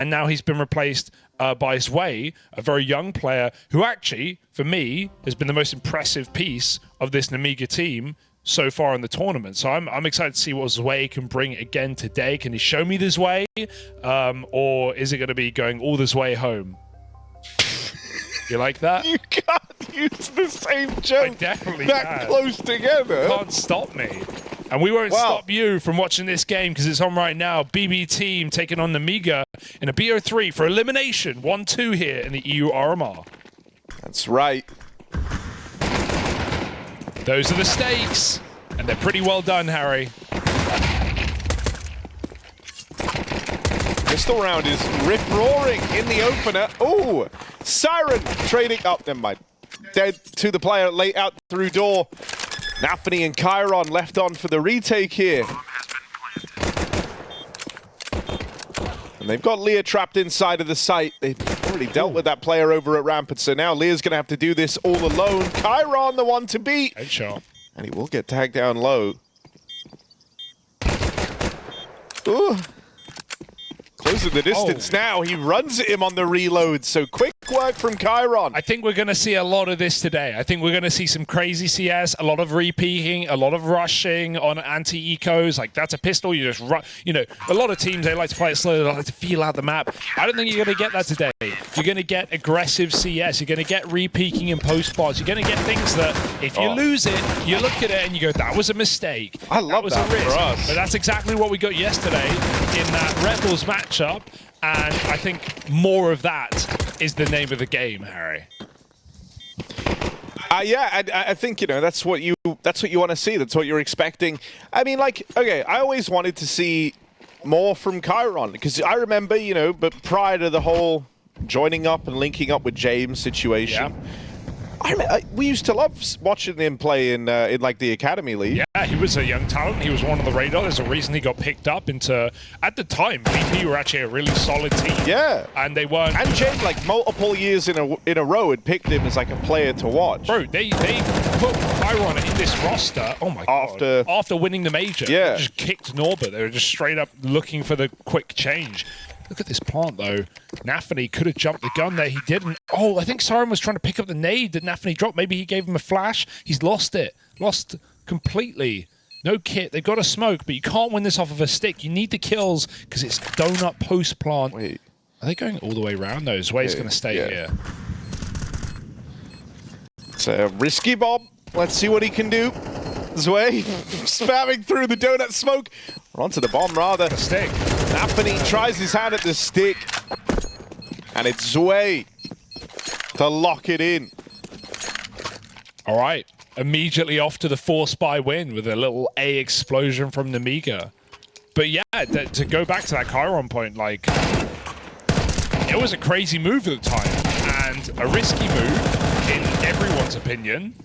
and now he's been replaced by Zwei, a very young player who actually, for me, has been the most impressive piece of this Nemiga team so far in the tournament. So I'm excited to see what Zwei can bring again today. Can he show me the Zwei? Or is it going to be going all this way home? You like that? You can't use the same joke I definitely that close together. You can't stop me. And we won't stop you from watching this game because it's on right now. BB Team taking on Nemiga in a BO3 for elimination. 1-2 here in the EU RMR. That's right. Those are the stakes. And they're pretty well done, Harry. Pistol round is rip-roaring in the opener. Oh, Siren trading up. Never mind. Dead to the player, late out through door. Nafany and Chiron left on for the retake here. And they've got Leah trapped inside of the site. They've already dealt with that player over at Rampant, so now Leah's going to have to do this all alone. Chiron, the one to beat. Headshot. And he will get tagged down low. Ooh. Closing the distance now. He runs at him on the reload, so quick work from Chiron. I think we're going to see a lot of this today. I think we're going to see some crazy CS, a lot of re-peeking, a lot of rushing on anti-ecos. Like, that's a pistol, you just run. You know, a lot of teams, they like to play it slow, they like to feel out the map. I don't think you're going to get that today. You're going to get aggressive CS, you're going to get re-peeking in post-spots, you're going to get things that, if you lose it, you look at it and you go, that was a mistake. I love that a risk. for us. But that's exactly what we got yesterday in that Rebels matchup. And I think more of that is the name of the game, Harry. Yeah, I think, you know, that's what you want to see. That's what you're expecting. I mean, like, okay, I always wanted to see more from Chiron because I remember, you know, but prior to the whole joining up and linking up with James situation, we used to love watching him play in like the Academy League. Yeah, he was a young talent. He was one of the radar. There's a reason he got picked up into, at the time, VP were actually a really solid team. Yeah. And they weren't. And James, like, multiple years in a row had picked him as like a player to watch. Bro, they put Chiron in this roster, oh my god, after winning the major. Yeah. They just kicked Norbert. They were just straight up looking for the quick change. Look at this plant, though. Nafany could have jumped the gun there. He didn't. Oh, I think Siren was trying to pick up the nade that Nafany dropped. Maybe he gave him a flash. He's lost it. Lost completely. No kit. They've got a smoke, but you can't win this off of a stick. You need the kills because it's donut post plant. Wait. Are they going all the way around, though? Zwei's going to stay here. It's a risky bomb. Let's see what he can do. Zwei spamming through the donut smoke. Or onto the bomb, rather. The stick. Nafany tries his hand at the stick. And it's Zwei to lock it in. All right. Immediately off to the force buy win with a little A explosion from Nemiga. But yeah, to go back to that Chiron point, like, it was a crazy move at the time. And a risky move, in everyone's opinion.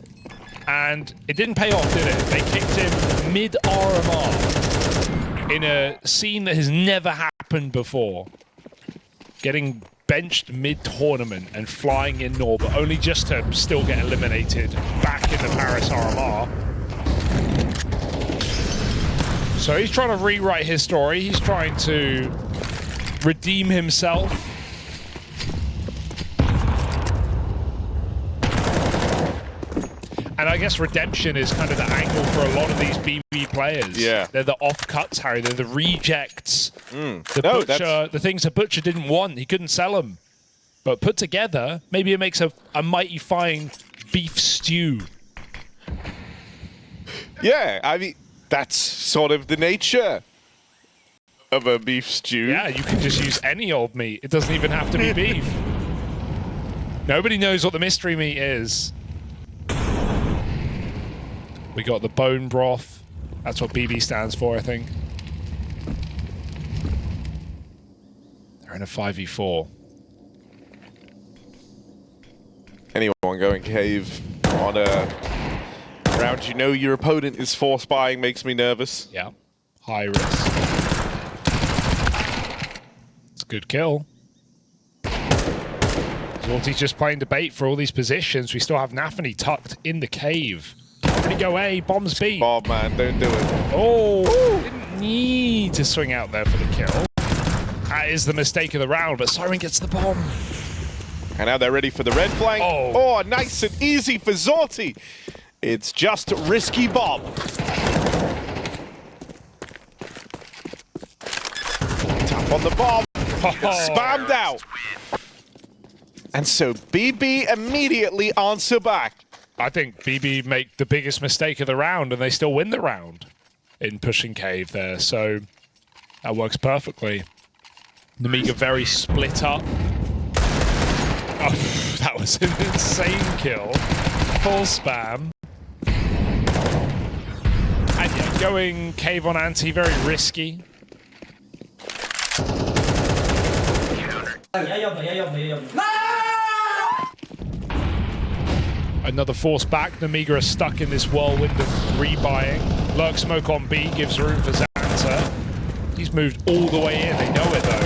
And it didn't pay off, did it? They kicked him mid-RMR in a scene that has never happened before. Getting benched mid-tournament and flying in Norbert, only just to still get eliminated back in the Paris RMR. So he's trying to rewrite his story. He's trying to redeem himself. And I guess redemption is kind of the angle for a lot of these BB players. Yeah. They're the off-cuts, Harry. They're the rejects. The things that Butcher didn't want. He couldn't sell them. But put together, maybe it makes a mighty fine beef stew. Yeah, I mean, that's sort of the nature of a beef stew. Yeah, you can just use any old meat. It doesn't even have to be beef. Nobody knows what the mystery meat is. We got the bone broth. That's what BB stands for, I think. They're in a 5v4. Anyone going cave on a round you know your opponent is force buying makes me nervous. Yeah. High risk. It's a good kill. Zorty's just playing debate for all these positions. We still have Nafany tucked in the cave. Did he go A? Bombs B. Bob, man, don't do it. Oh, didn't need to swing out there for the kill. that is the mistake of the round, but Siren gets the bomb. And now they're ready for the red flank. Oh, nice and easy for Zorti. It's just risky bomb. Tap on the bomb. Spammed out. And so BB immediately answer back. I think BB make the biggest mistake of the round, and they still win the round in pushing cave there. So that works perfectly. Nemiga very split up. Oh, that was an insane kill. Full spam. And yeah, going cave on anti, very risky. Another force back. Nemiga are stuck in this whirlwind of rebuying. Lurk smoke on B gives room for Xanta. He's moved all the way in. They know it though.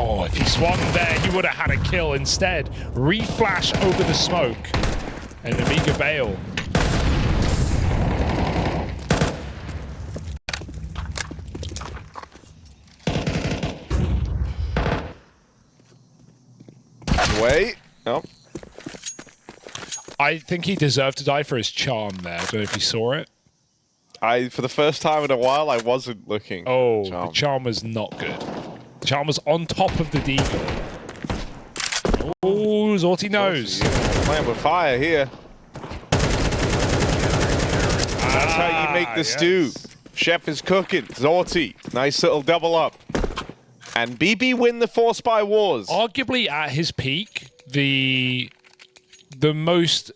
Oh, if he swung there, he would have had a kill. Instead, reflash over the smoke. And Nemiga bail. Wait. Oh. I think he deserved to die for his charm there. I don't know if you saw it. For the first time in a while, I wasn't looking. Oh, the charm was not good. The charm was on top of the deagle. Oh, Zorti knows. Playing with fire here. That's how you make the stew. Chef is cooking. Zorti, nice little double up. And BB win the Force by Wars. Arguably at his peak, the most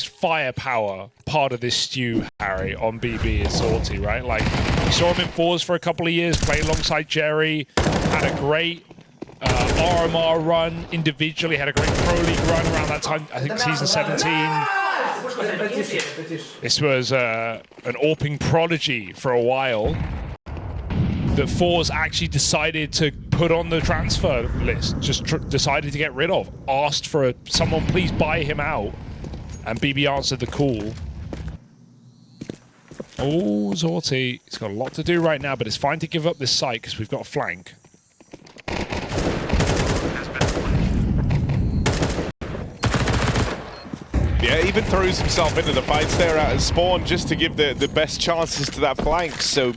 firepower part of this stew, Harry, on BB is Zorti, right? Like, we saw him in fours for a couple of years, play alongside Jerry, had a great RMR run individually, had a great Pro League run around that time, I think season 17. This was an AWPing prodigy for a while that fours actually decided to put on the transfer list, just decided to get rid of, asked for someone please buy him out, and BB answered the call. Oh, Zorti, he's got a lot to do right now, but it's fine to give up this site because we've got a flank. Yeah, even throws himself into the fights there out of spawn just to give the best chances to that flank. So,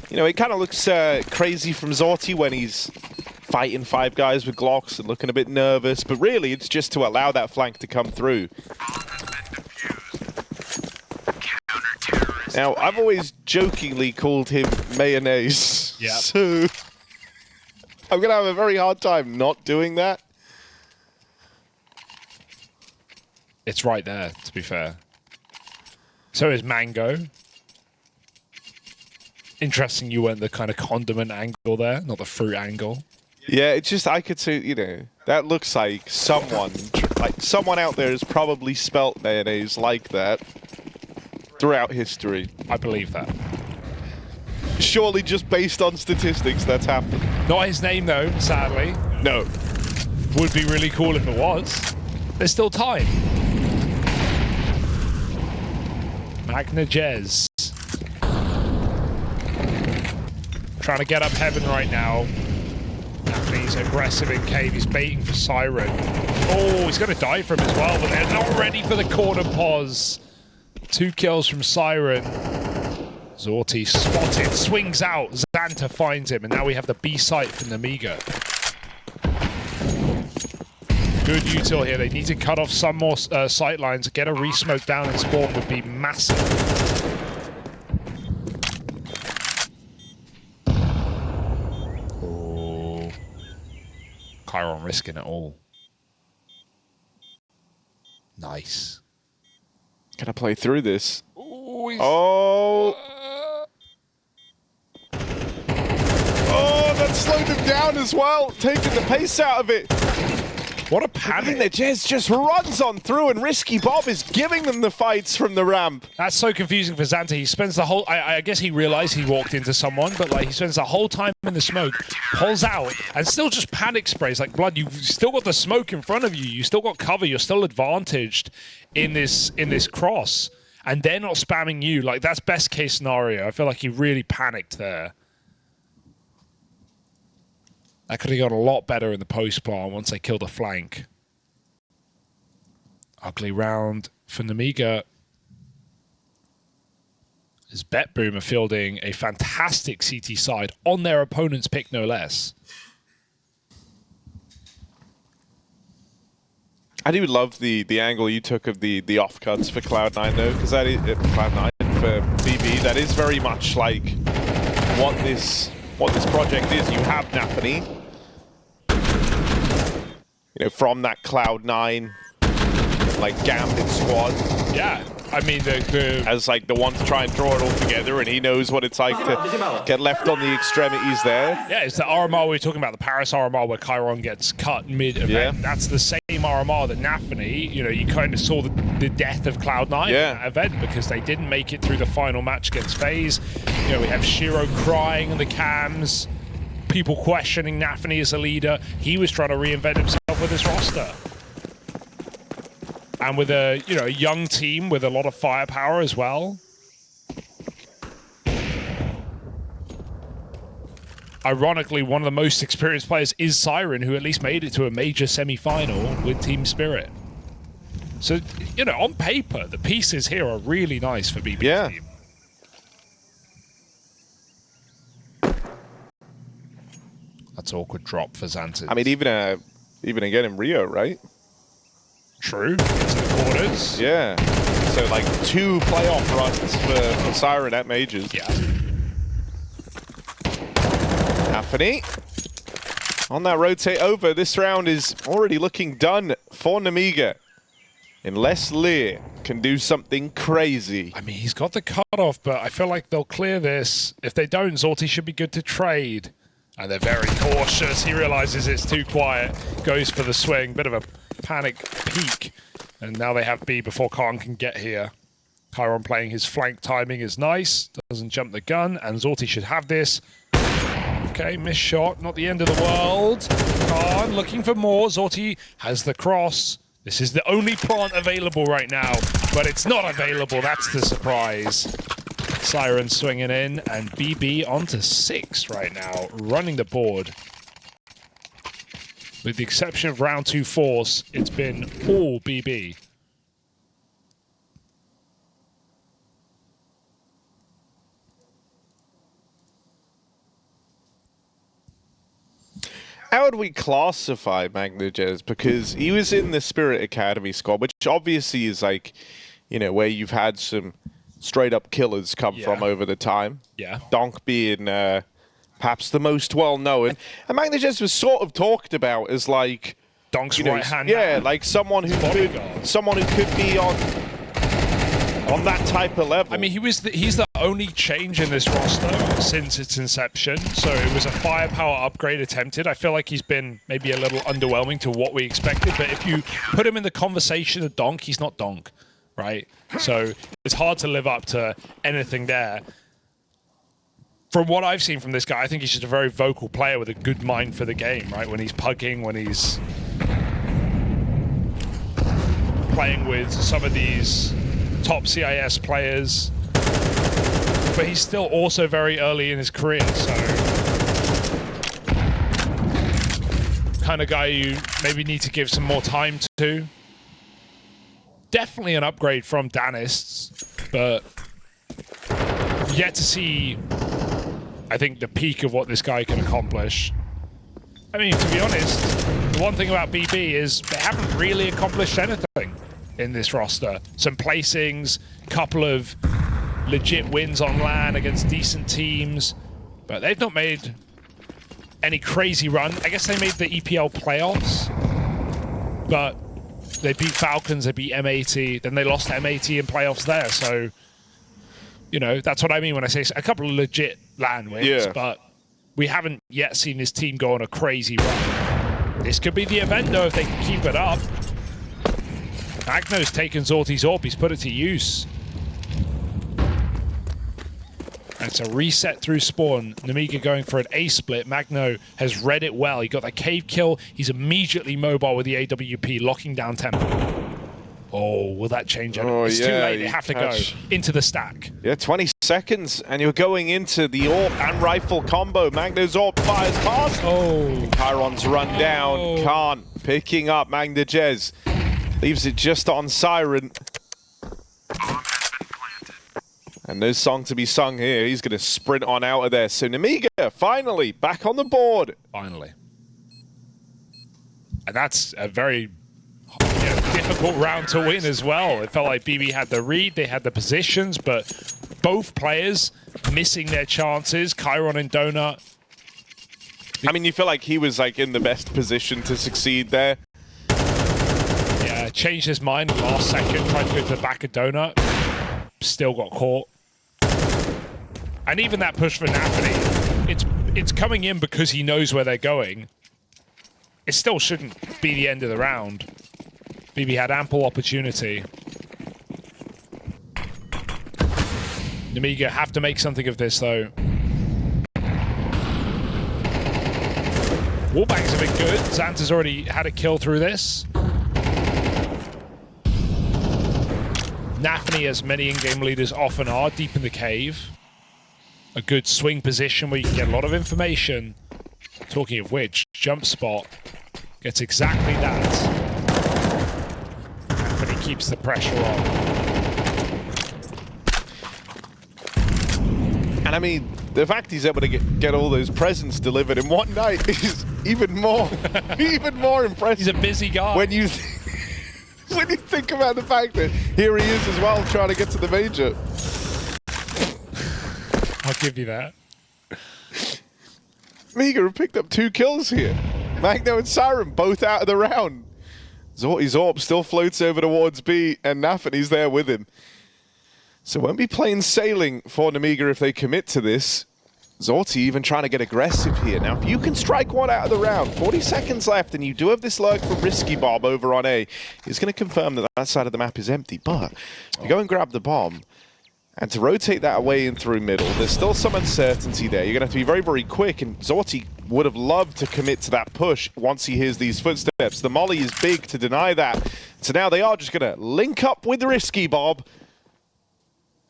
you know, it kind of looks crazy from Zorti when he's fighting 5 guys with Glocks and looking a bit nervous, but really it's just to allow that flank to come through. Now, I've always jokingly called him mayonnaise, so I'm going to have a very hard time not doing that. It's right there, to be fair. So is Mango. Interesting you went the kind of condiment angle there, not the fruit angle. Yeah, it's just, I could say, you know, that looks like someone out there has probably spelt mayonnaise like that throughout history. I believe that. Surely just based on statistics that's happened. Not his name though, sadly. No. Would be really cool if it was. There's still time. Magna Jez. Trying to get up heaven right now. He's aggressive in cave. He's baiting for Siren. Oh, he's going to die for him as well, but they're not ready for the corner pause. 2 kills from Siren. Zorti spotted, swings out. Xanta finds him, and now we have the B site for Nemiga. Good util here. They need to cut off some more sight lines. Get a re-smoke down and spawn would be massive. Oh. Chiron risking it all. Nice. Can I play through this? Ooh, oh, that slowed him down as well, taking the pace out of it. What a panic. The Jez just runs on through, and Risky Bob is giving them the fights from the ramp. That's so confusing for Xanta. He spends the whole... I guess he realized he walked into someone, but like he spends the whole time in the smoke, pulls out, and still just panic sprays. Like, blood, you've still got the smoke in front of you. You still got cover. You're still advantaged in this cross. And they're not spamming you. Like, that's best case scenario. I feel like he really panicked there. That could have gone a lot better in the post plant once they killed a flank. Ugly round for Nemiga. As BetBoom are fielding a fantastic CT side on their opponent's pick, no less. I do love the angle you took of the offcuts for Cloud9 though, because that is Cloud9 for BB. That is very much like what this project is. You have Nafany, you know, from that Cloud9 like Gambit squad. Yeah. I mean, as like the one to try and draw it all together, and he knows what it's like to get left on the extremities there. Yeah, it's the RMR we were talking about, the Paris RMR where Chiron gets cut mid-event. Yeah. That's the same RMR that Nafany, you know, you kind of saw the death of Cloud9 in that event because they didn't make it through the final match against FaZe. You know, we have Shiro crying in the cams, people questioning Nafany as a leader. He was trying to reinvent himself with his roster. And with a, you know, a young team with a lot of firepower as well. Ironically, one of the most experienced players is Siren, who at least made it to a major semi-final with Team Spirit. So, you know, on paper, the pieces here are really nice for BB Team. That's an awkward drop for Xantis. I mean, even again in Rio, right? True. Into the quarters. Yeah. So like 2 playoff runs for Siren at Majors. Yeah. Nafany on that rotate over. This round is already looking done for Nemiga. Unless Lear can do something crazy. I mean, he's got the cutoff, but I feel like they'll clear this. If they don't, Zorti should be good to trade. And they're very cautious. He realizes it's too quiet. Goes for the swing. Bit of a panic peek. And now they have B before Khan can get here. Chiron playing his flank timing is nice. Doesn't jump the gun. And Zorti should have this. Okay, missed shot. Not the end of the world. Khan looking for more. Zorti has the cross. This is the only plant available right now. But it's not available. That's the surprise. Siren swinging in, and BB onto 6 right now, running the board. With the exception of round 2 Force, it's been all BB. How would we classify MagnaJez? Because he was in the Spirit Academy squad, which obviously is like, you know, where you've had some straight up killers come from over the time. Yeah. Donk being perhaps the most well known. And MagnaJez was sort of talked about as like Donk's right hand. Yeah, like someone who could be on that type of level. I mean, he's the only change in this roster since its inception. So it was a firepower upgrade attempted. I feel like he's been maybe a little underwhelming to what we expected. But if you put him in the conversation of Donk, he's not Donk. Right? So it's hard to live up to anything there. From what I've seen from this guy, I think he's just a very vocal player with a good mind for the game, right? When he's pugging, when he's playing with some of these top CIS players. But he's still also very early in his career, so kind of guy you maybe need to give some more time to. Definitely an upgrade from Danis, but yet to see, I think, the peak of what this guy can accomplish. I mean, to be honest, the one thing about BB is they haven't really accomplished anything in this roster. Some placings, couple of legit wins on LAN against decent teams, but they've not made any crazy run. I guess they made the EPL playoffs, but they beat Falcons, they beat M80, then they lost M80 in playoffs there. So, you know, that's what I mean when I say a couple of legit LAN wins, but we haven't yet seen this team go on a crazy run. This could be the event, though, if they can keep it up. Magno's taken Zorti's AWP, he's put it to use. That's a reset through spawn. Nemiga going for an A split. Magno has read it well. He got that cave kill. He's immediately mobile with the AWP, locking down tempo. Oh, will that change? Oh, it's too yeah, late. They have to go into the stack. Yeah, 20 seconds, and you're going into the AWP and rifle combo. Magna's AWP fires past. Oh. Chiron's run down. Can't. Picking up Magna Jez. Leaves it just on Siren. And no song to be sung here. He's going to sprint on out of there. So Nemiga, finally, back on the board. Finally. And that's a very difficult round to win as well. It felt like BB had the read, they had the positions, but both players missing their chances. Chiron and Donut. I mean, you feel like he was like in the best position to succeed there. Yeah, changed his mind last second, tried to go to the back of Donut. Still got caught. And even that push for Nafany, it's coming in because he knows where they're going. It still shouldn't be the end of the round. BB had ample opportunity. Nemiga have to make something of this, though. Wallbangs have been good. Xanta's already had a kill through this. Nafany, as many in-game leaders often are, deep in the cave. A good swing position where you can get a lot of information. Talking of which, jump spot gets exactly that. Nafany keeps the pressure on. And I mean, the fact he's able to get all those presents delivered in one night is even more impressive. He's a busy guy. When you think about the fact that here he is as well trying to get to the major. I'll give you that. Nemiga have picked up 2 kills here. Magno and Siren both out of the round. Zorti's AWP still floats over towards B, and Nafany's there with him. So won't be plain sailing for Nemiga if they commit to this. Zorti even trying to get aggressive here. Now, if you can strike one out of the round, 40 seconds left, and you do have this lurk from Risky Bob over on A, he's going to confirm that that side of the map is empty. But you go and grab the bomb, and to rotate that away and through middle, there's still some uncertainty there. You're going to have to be very, very quick, and Zorti would have loved to commit to that push once he hears these footsteps. The molly is big to deny that. So now they are just going to link up with Risky Bob.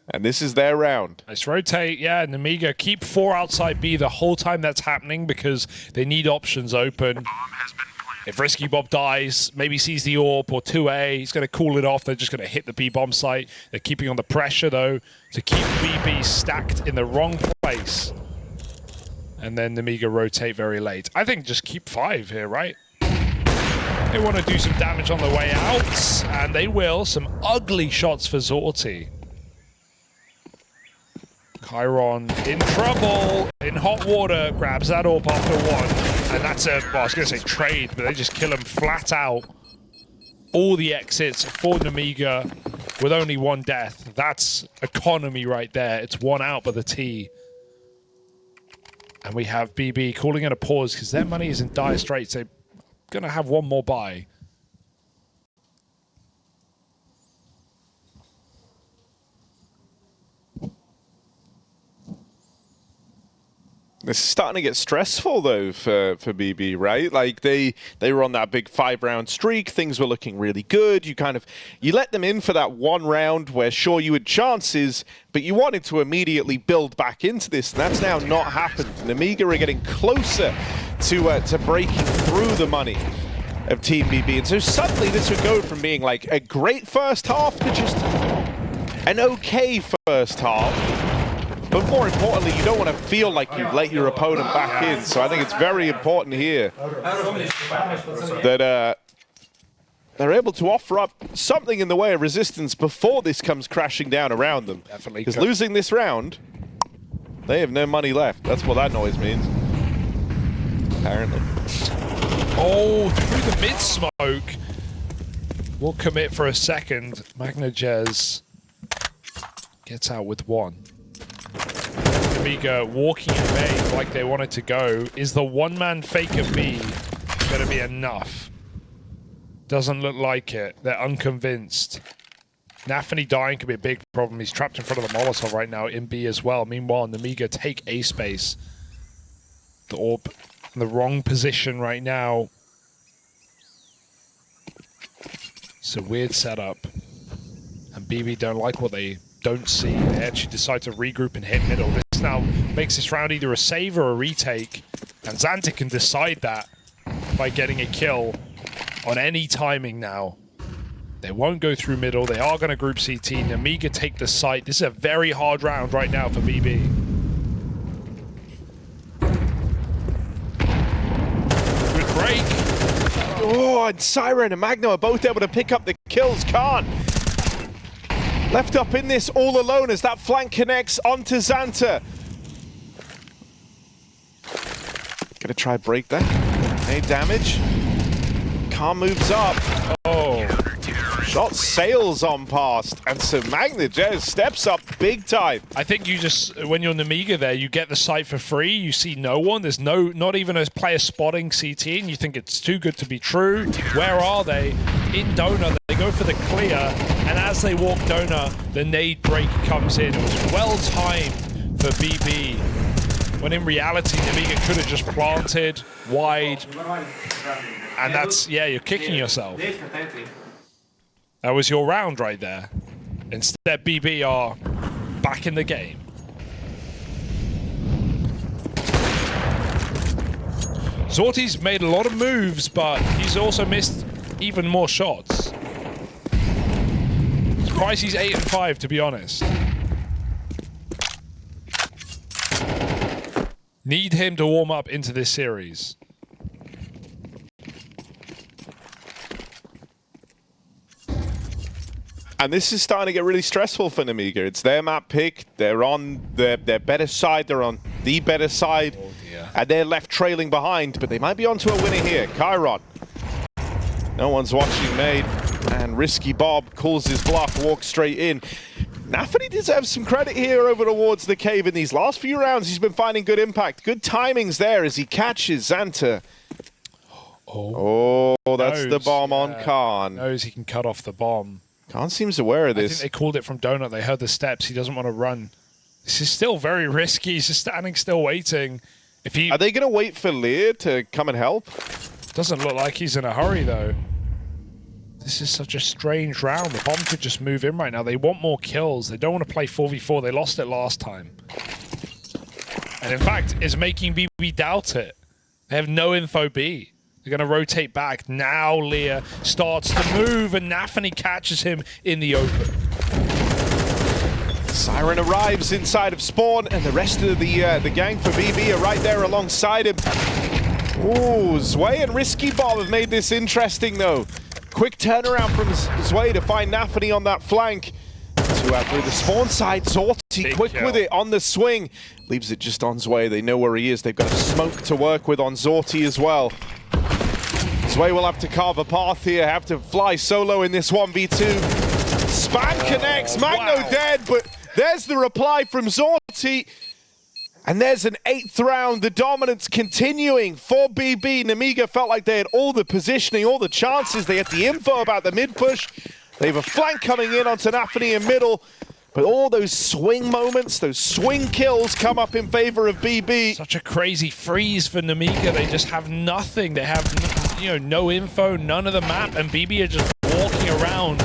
And this is their round. Nice rotate, yeah. Nemiga keep 4 outside B the whole time that's happening because they need options open. If Risky Bob dies, maybe sees the AWP or 2A, he's going to cool it off. They're just going to hit the B bomb site. They're keeping on the pressure, though, to keep BB stacked in the wrong place. And then Nemiga rotate very late. I think just keep 5 here, right? They want to do some damage on the way out, and they will. Some ugly shots for Zorti. Chiron in trouble, in hot water, grabs that AWP after 1. And that's a, well, I was going to say trade, but they just kill him flat out. All the exits for Nemiga with only 1 death. That's economy right there. It's 1 out by the T. And we have BB calling it a pause because their money is in dire straits. They're going to have 1 more buy. This is starting to get stressful, though, for BB, right? Like, they were on that big 5-round streak. Things were looking really good. You let them in for that 1 round where, sure, you had chances, but you wanted to immediately build back into this, and that's now not happened. Nemiga are getting closer to breaking through the money of Team BB. And so suddenly this would go from being, like, a great first half to just an okay first half. But more importantly, you don't want to feel like you've let your opponent back in. So I think it's very important here that they're able to offer up something in the way of resistance before this comes crashing down around them. Because losing this round, they have no money left. That's what that noise means, apparently. Oh, through the mid-smoke. We'll commit for a second. Magna Jez gets out with 1. Nemiga walking in main like they wanted to go. Is the 1-man fake of B going to be enough? Doesn't look like it. They're unconvinced. Nafany dying could be a big problem. He's trapped in front of the Molotov right now in B as well. Meanwhile, Nemiga take A space. The AWP in the wrong position right now. It's a weird setup. And BB don't like what they don't see. They actually decide to regroup and hit middle. This now makes this round either a save or a retake. And Xanta can decide that by getting a kill on any timing now. They won't go through middle. They are going to group CT. Nemiga take the site. This is a very hard round right now for BB. Good break. Oh, and Siren and Magno are both able to pick up the kills. Khan left up in this all alone as that flank connects onto Xanta. Gonna try break there. Any damage? Khan moves up. Oh. Shot sails on past, and so Magnajez steps up big time. I think you just, when you're Nemiga there, you get the site for free, you see no one, there's not even a player spotting CT, and you think it's too good to be true. Where are they? In Donut, they go for the clear, and as they walk Donut, the nade break comes in. It was well timed for BB, when in reality, Nemiga could have just planted wide, and that's, yeah, you're kicking yourself. That was your round right there. Instead, BB are back in the game. Zorti's made a lot of moves, but he's also missed even more shots. Surprised he's 8-5, to be honest. Need him to warm up into this series. And this is starting to get really stressful for Nemiga. It's their map pick. They're on their better side. They're on the better side. Oh, and they're left trailing behind, but they might be onto a winner here. Chiron. No one's watching Made. And Risky Bob calls his bluff, walks straight in. Nafany deserves some credit here over towards the cave. In these last few rounds, he's been finding good impact. Good timings there as he catches Xanta. Oh, that's the bomb on Khan. Knows he can cut off the bomb. Khan seems aware of this. I think they called it from Donut. They heard the steps. He doesn't want to run. This is still very risky. He's just standing still waiting. If he... Are they going to wait for Lear to come and help? Doesn't look like he's in a hurry, though. This is such a strange round. The bomb could just move in right now. They want more kills. They don't want to play 4v4. They lost it last time. And in fact, it's making BB doubt it. They have no info B. They're going to rotate back. Now Lear starts to move, and Nafany catches him in the open. Siren arrives inside of Spawn, and the rest of the gang for BB are right there alongside him. Ooh, Zwei and Risky Bob have made this interesting, though. Quick turnaround from Zwei to find Nafany on that flank. 2 out through the Spawn side. Zorti quick with it on the swing. Leaves it just on Zwei. They know where he is. They've got a smoke to work with on Zorti as well. Zwei will have to carve a path here, have to fly solo in this 1v2. Spam connects, Magno dead, but there's the reply from Zorti. And there's an 8th round, the dominance continuing for BB. Nemiga felt like they had all the positioning, all the chances. They had the info about the mid push. They have a flank coming in onto Nafany in middle. But all those swing moments, those swing kills come up in favor of BB. Such a crazy freeze for Nemiga. They just have nothing. They have, no info, none of the map, and BB are just walking around,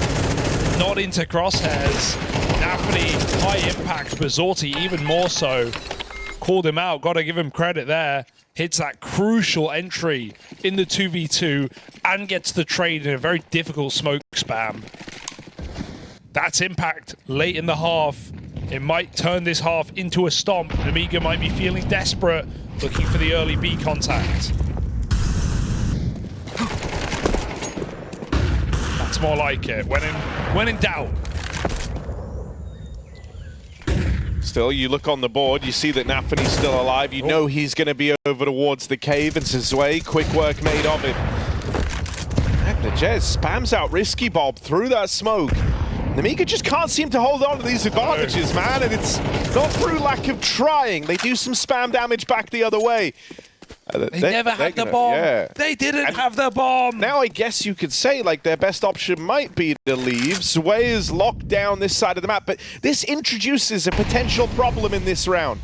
not into crosshairs. Nafany, high impact, but Zorti even more so. Called him out, got to give him credit there. Hits that crucial entry in the 2v2 and gets the trade in a very difficult smoke spam. That's impact late in the half. It might turn this half into a stomp. Nemiga might be feeling desperate, looking for the early B contact. That's more like it. When in doubt. Still, you look on the board, you see that Nafany's still alive. You know he's going to be over towards the cave, and Zwei, quick work made of it. Magnajez spams out Risky Bob through that smoke. Nemiga just can't seem to hold on to these advantages, man, and it's not through lack of trying. They do some spam damage back the other way. They never had the bomb. Yeah. They didn't have the bomb. Now I guess you could say like their best option might be to leave. Zwei is locked down this side of the map, but this introduces a potential problem in this round.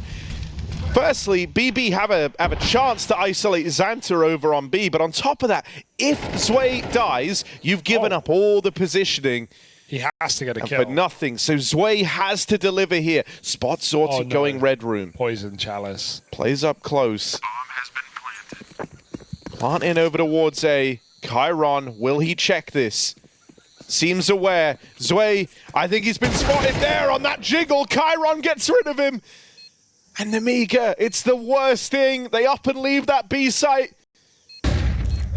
Firstly, BB have a chance to isolate Xanta over on B, but on top of that, if Zwei dies, you've given up all the positioning. He has to get a kill. For nothing, so Zwei has to deliver here. Spot Zorti going red room. Poison Chalice. Plays up close. Planting over towards A. Chiron, will he check this? Seems aware. Zwei, I think he's been spotted there on that jiggle. Chiron gets rid of him. And Nemiga, it's the worst thing. They up and leave that B site.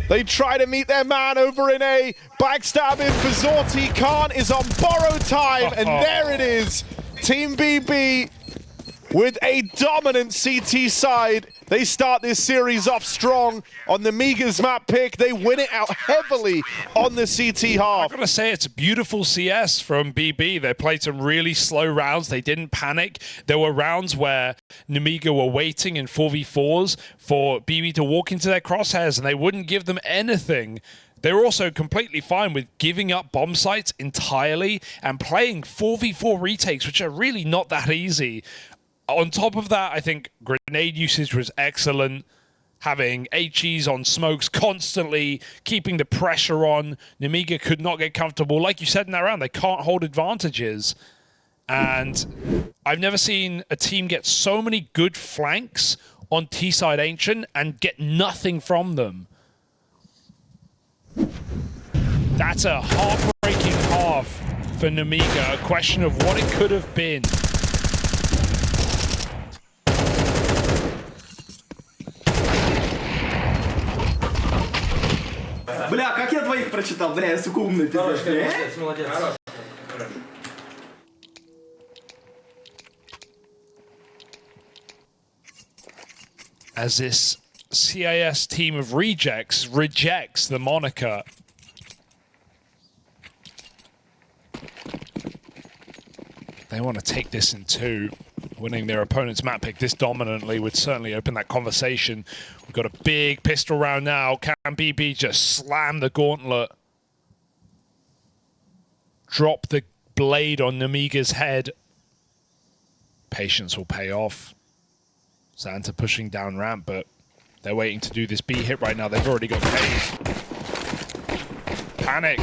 They try to meet their man over in A. Backstabbing for Zorti. Khan is on borrowed time, and there it is. Team BB with a dominant CT side. They start this series off strong on the Nemiga's map pick. They win it out heavily on the CT half. I've got to say, it's a beautiful CS from BB. They played some really slow rounds. They didn't panic. There were rounds where Nemiga were waiting in 4v4s for BB to walk into their crosshairs, and they wouldn't give them anything. They were also completely fine with giving up bomb sites entirely and playing 4v4 retakes, which are really not that easy. On top of that, I think grenade usage was excellent. Having HEs on smokes constantly, keeping the pressure on. Nemiga could not get comfortable. Like you said in that round, they can't hold advantages. And I've never seen a team get so many good flanks on T-side Ancient and get nothing from them. That's a heartbreaking half for Nemiga. A question of what it could have been. Бля, как я двоих прочитал? Бля, я, сука, умный, пиздец. Молодец. As this CIS team of rejects rejects the moniker. They want to take this in two. Winning their opponent's map pick this dominantly would certainly open that conversation. We've got a big pistol round now. Can BB just slam the gauntlet? Drop the blade on Nemiga's head. Patience will pay off. Xanta pushing down ramp, but they're waiting to do this B hit right now. They've already got paid. Panic.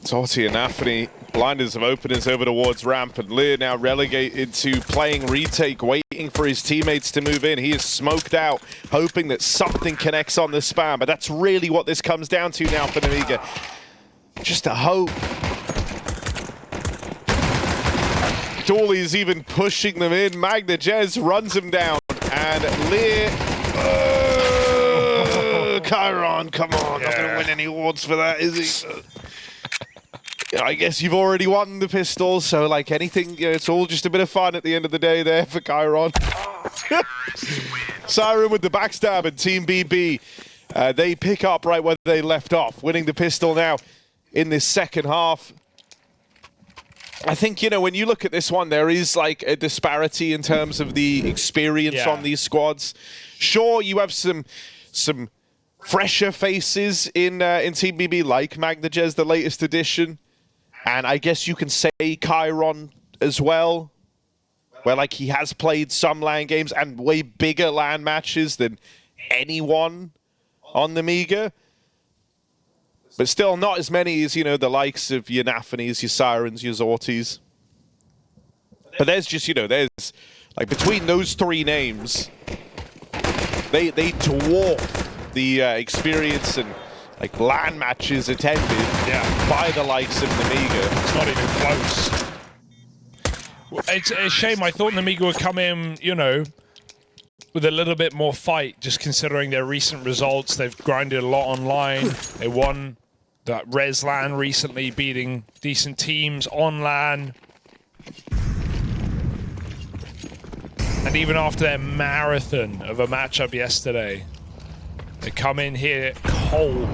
Zorti and Nafany, blinders of openers over towards ramp, and Lear now relegated to playing retake, waiting for his teammates to move in. He is smoked out, hoping that something connects on the spam, but that's really what this comes down to now for Nemiga. Just a hope. Dooley is even pushing them in. MagnaJez runs him down, and Lear... Chiron, come on, not going to win any awards for that, is he? I guess you've already won the pistol, so like anything, it's all just a bit of fun at the end of the day there for Chiron. Siren with the backstab and Team BB. They pick up right where they left off, winning the pistol now in this second half. I think, when you look at this one, there is like a disparity in terms of the experience on these squads. Sure, you have some fresher faces in Team BB, like MagnaJez, the latest addition. And I guess you can say Chiron as well, where like he has played some LAN games and way bigger LAN matches than anyone on the Nemiga. But still not as many as, the likes of your Nafanys, your Sirens, your Zortis. But there's just, there's like between those three names, they dwarf the experience and like LAN matches attended by the likes of Nemiga. It's not even close. It's a shame. I thought Nemiga would come in, with a little bit more fight, just considering their recent results. They've grinded a lot online. They won that Res LAN recently, beating decent teams on LAN. And even after their marathon of a matchup yesterday, they come in here cold.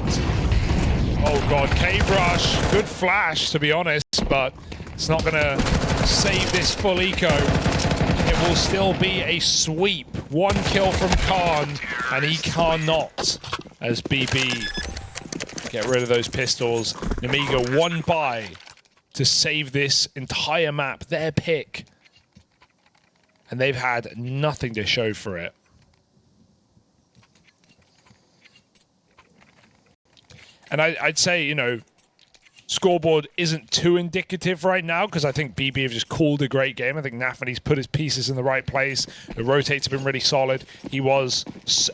Oh god, Cave Rush, good flash to be honest, but it's not gonna save this full eco. It will still be a sweep. One kill from Khan, and he cannot, as BB get rid of those pistols. Nemiga one buy to save this entire map, their pick. and they've had nothing to show for it. And I'd say, you know, scoreboard isn't too indicative right now because I think BB have just called a great game. I think Nafany's put his pieces in the right place. The rotates have been really solid. He was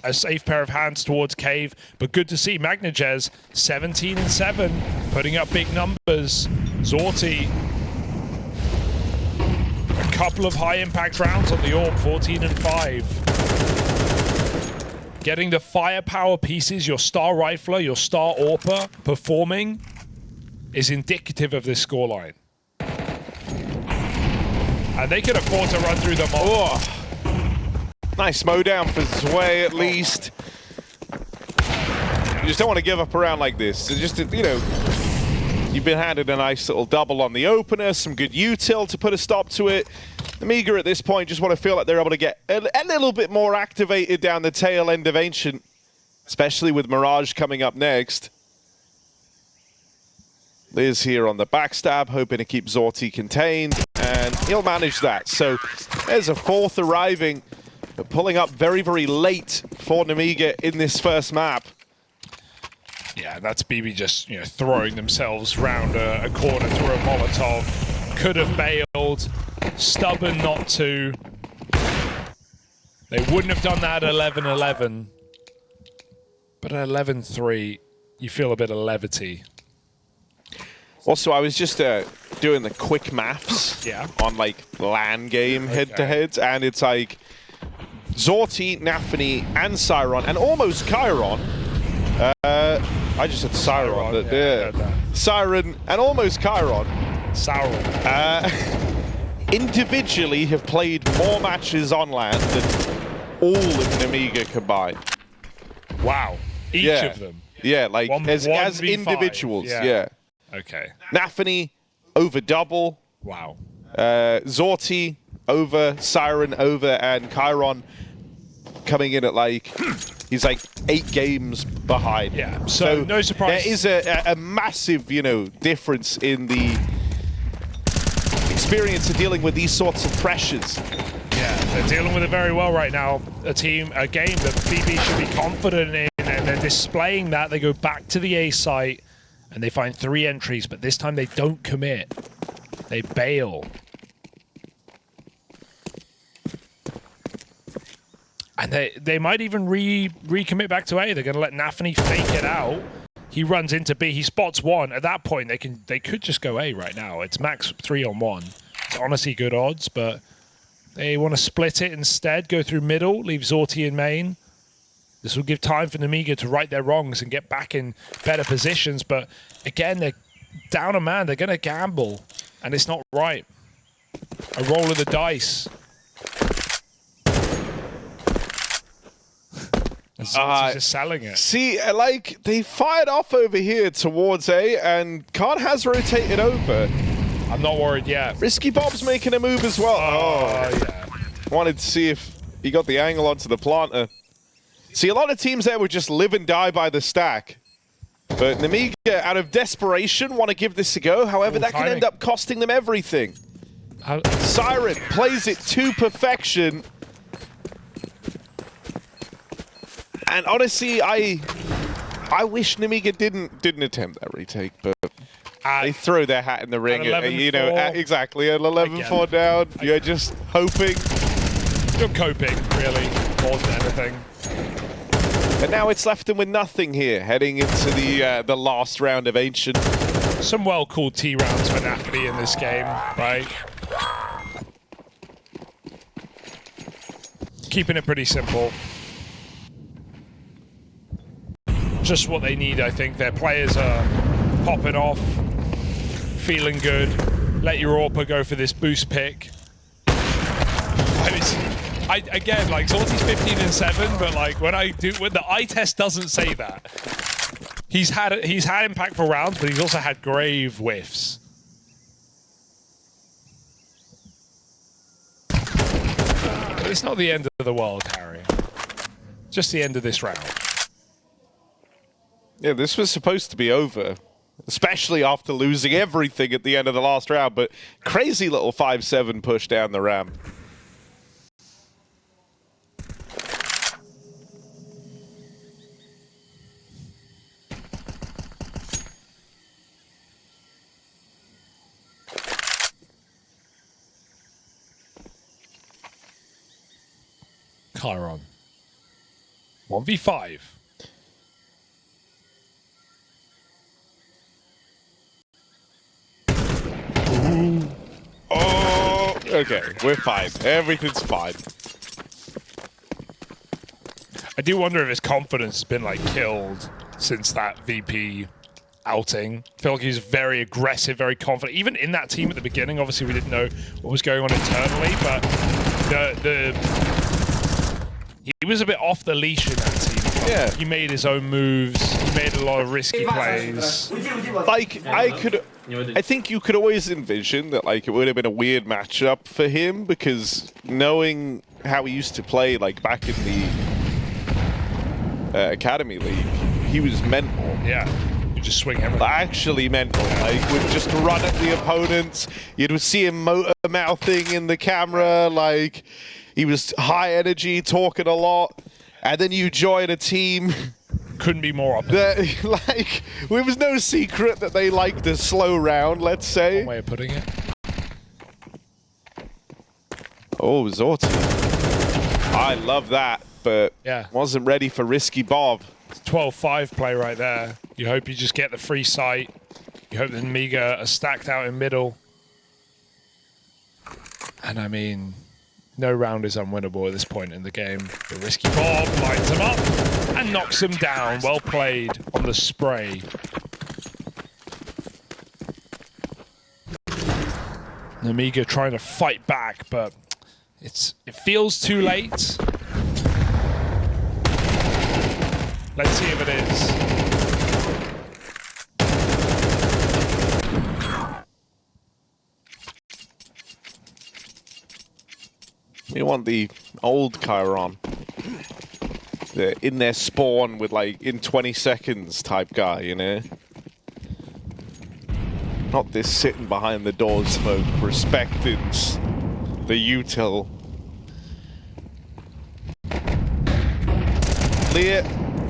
a safe pair of hands towards Cave, but good to see Magnajez 17-7, putting up big numbers. Zorti, a couple of high impact rounds on the AWP, 14-5. Getting the firepower pieces, your star rifler, your star AWPer performing is indicative of this scoreline. And they can afford to run through them all. Oh. Nice mow down for Zwei at least. You just don't want to give up around like this. It's just, you know, you've been handed a nice little double on the opener, some good util to put a stop to it. Nemiga at this point just want to feel like they're able to get a little bit more activated down the tail end of Ancient, especially with Mirage coming up next. Liz here on the backstab, hoping to keep Zorti contained, and he'll manage that. So there's a fourth arriving, but pulling up very, very late for Nemiga in this first map. Yeah, that's BB just, you know, throwing themselves round a corner through a Molotov. Could have bailed, stubborn not to. They wouldn't have done that at 11-11. But at 11-3, you feel a bit of levity. Also, I was just doing the quick maths on like LAN game head-to-heads, and it's like Zorti, Nafany, and Siren, and almost Chiron. I just said Siren. Siren and almost Chiron. Individually have played more matches on LAN than all of Nemiga combined. Wow. Each of them? Yeah, like as individuals, yeah. Okay. Nafany over double. Wow. Zorti over, Siren over, and Chiron coming in at like, he's like 8 games behind. Yeah, so no surprise. There is a massive, you know, difference in the experience of dealing with these sorts of pressures. Yeah, they're dealing with it very well right now. A game that BB should be confident in, and they're displaying that. They go back to the A site, and they find 3 entries, but this time they don't commit. They bail. And they might even recommit back to A. They're going to let Nafany fake it out. He runs into B. He spots 1. At that point, they could just go A right now. It's max 3-on-1. It's honestly good odds, but they want to split it instead, go through middle, leave Zorti in main. This will give time for Nemiga to right their wrongs and get back in better positions. But again, they're down a man. They're going to gamble, and it's not right. A roll of the dice. Zorti's just selling it. See, like, they fired off over here towards A, and Khan has rotated over. I'm not worried yet. Risky Bob's making a move as well. Yeah. Wanted to see if he got the angle onto the planter. See, a lot of teams there would just live and die by the stack. But Nemiga, out of desperation, want to give this a go. However, that can end up costing them everything. Siren plays it to perfection. And honestly, I wish Nemiga didn't attempt that retake, but they throw their hat in the ring. You know, exactly at 11-4 down. You're just hoping. You're coping, really, more than anything. And now it's left them with nothing here, heading into the last round of Ancient. Some well-called T rounds for Nafany in this game, right? Keeping it pretty simple. Just what they need, I think. Their players are popping off, feeling good. Let your AWPer go for this boost pick. Again, like, Zorti's 15-7, but like when the eye test doesn't say that. He's had impactful rounds, but he's also had grave whiffs. But it's not the end of the world, Harry. Just the end of this round. Yeah, this was supposed to be over, especially after losing everything at the end of the last round, but crazy little 5-7 push down the ramp. Chiron. 1v5. Oh, okay, we're fine. Everything's fine. I do wonder if his confidence has been like killed since that VP outing. I feel like he's very aggressive, very confident. Even in that team at the beginning, obviously we didn't know what was going on internally, but he was a bit off the leash in that team. Yeah. He made his own moves. He made a lot of risky plays. Like, I think you could always envision that, like, it would have been a weird matchup for him, because knowing how he used to play, like, back in the Academy League, he was mental. Yeah. You just swing everything. Actually mental. Like, would just run at the opponents. You'd see him motor mouthing in the camera. Like, he was high energy, talking a lot. And then you join a team. Couldn't be more opposite. That, like, it was no secret that they liked a slow round, let's say. One way of putting it. Oh, Zorti. I love that, but yeah, wasn't ready for risky Bob. 12-5 play right there. You hope you just get the free sight. You hope the Nemiga are stacked out in middle. And I mean, no round is unwinnable at this point in the game. The risky Bob lines him up and knocks him down. Well played on the spray. Nemiga trying to fight back, but it feels too late. Let's see if it is. You want the old Chiron. The in their spawn with, like, in 20 seconds type guy, you know? Not this sitting behind the door smoke, respecting the util. Leah,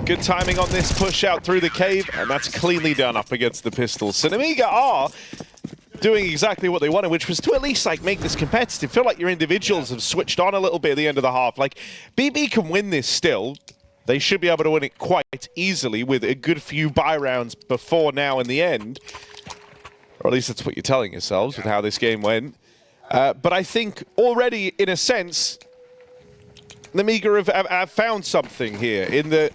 good timing on this push out through the cave, and that's cleanly done up against the pistols. So Nemiga are doing exactly what they wanted, which was to at least, like, make this competitive. Feel like your individuals have switched on a little bit at the end of the half. Like, BB can win this still. They should be able to win it quite easily with a good few buy rounds before now in the end. Or at least that's what you're telling yourselves with how this game went. But I think already, in a sense, Nemiga have found something here in the...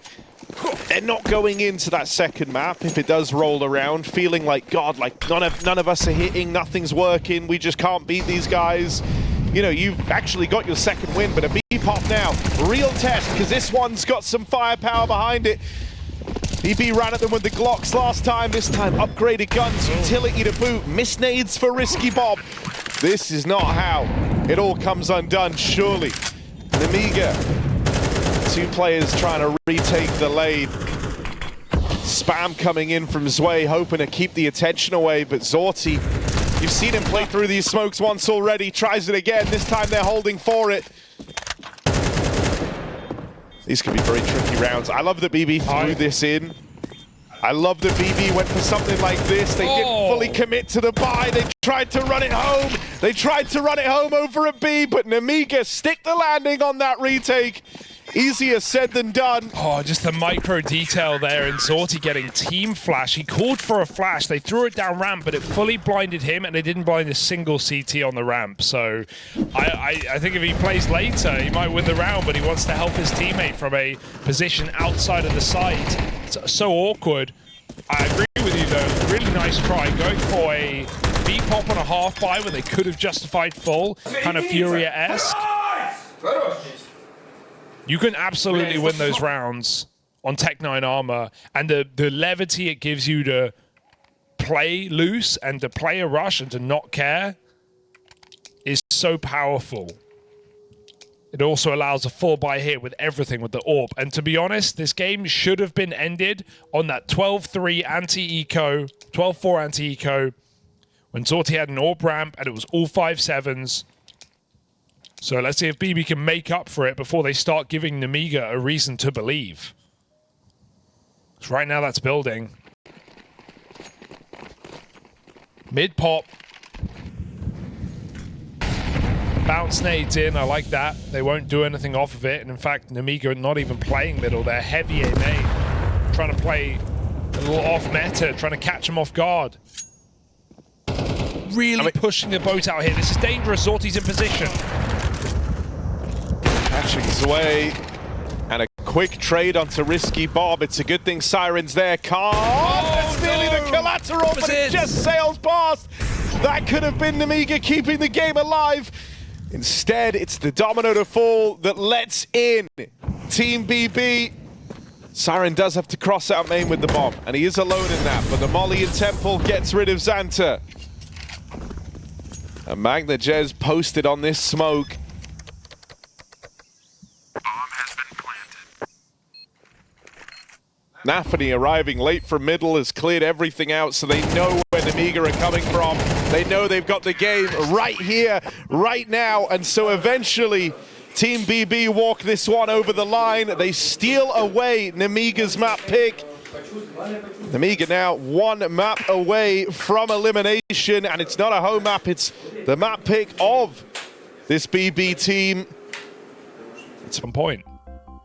They're not going into that second map if it does roll around, feeling like, God, like none of us are hitting, nothing's working, we just can't beat these guys. You know, you've actually got your second win, but a B-pop now, real test, because this one's got some firepower behind it. BB ran at them with the Glocks last time, this time upgraded guns, utility to boot, miss nades for risky Bob. This is not how it all comes undone, surely. Nemiga. Two players trying to retake the lane. Spam coming in from Zwei, hoping to keep the attention away, but Zorti, you've seen him play through these smokes once already, tries it again, this time they're holding for it. These could be very tricky rounds. I love that BB threw this in. I love that BB went for something like this. They didn't fully commit to the buy. They tried to run it home. They tried to run it home over a B, but Nemiga stick the landing on that retake. Easier said than done. Oh, just the micro detail there, and Zorti getting team flash. He called for a flash. They threw it down ramp, but it fully blinded him, and they didn't blind a single CT on the ramp. So I think if he plays later, he might win the round, but he wants to help his teammate from a position outside of the site. It's so awkward. I agree with you, though. Really nice try. Going for a B-pop on a half buy when they could have justified full. Kind of Furia-esque. You can absolutely win those rounds on Tech 9 armor, and the levity it gives you to play loose and to play a rush and to not care is so powerful. It also allows a 4-buy hit with everything with the AWP. And to be honest, this game should have been ended on that 12-3 anti-eco, 12-4 anti-eco, when Zorti had an AWP ramp and it was all 5-7s. So let's see if BB can make up for it before they start giving Nemiga a reason to believe. Because right now that's building. Mid pop. Bounce nades in, I like that. They won't do anything off of it. And in fact, Nemiga not even playing middle. They're heavy A main. Trying to play a little off meta, trying to catch him off guard. Really pushing the boat out here. This is dangerous. Zorti's in position. Catching his way. And a quick trade onto Risky Bob. It's a good thing Siren's there. That's nearly the collateral, but it just sails past. That could have been Nemiga keeping the game alive. Instead, it's the domino to fall that lets in Team BB. Siren does have to cross out main with the bomb, and he is alone in that, but the Molly and Temple gets rid of Xanta. And Magna Jez posted on this smoke. Nafany arriving late from middle has cleared everything out, so they know where Nemiga are coming from. They know they've got the game right here, right now, and so eventually Team BB walk this one over the line. They steal away Nemiga's map pick. Nemiga now one map away from elimination, and it's not a home map, it's the map pick of this BB team. It's on point.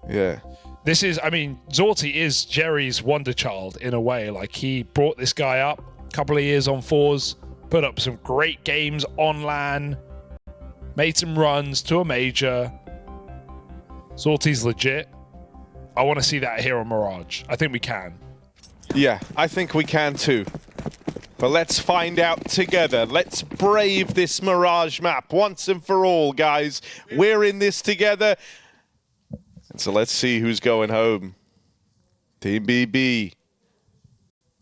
Yeah. This is, I mean, Zorti is Jerry's wonder child in a way. Like, he brought this guy up a couple of years on fours, put up some great games on LAN, made some runs to a major. Zorti's legit. I want to see that here on Mirage. I think we can. Yeah, I think we can too. But let's find out together. Let's brave this Mirage map once and for all, guys. We're in this together. And so let's see who's going home. Team BB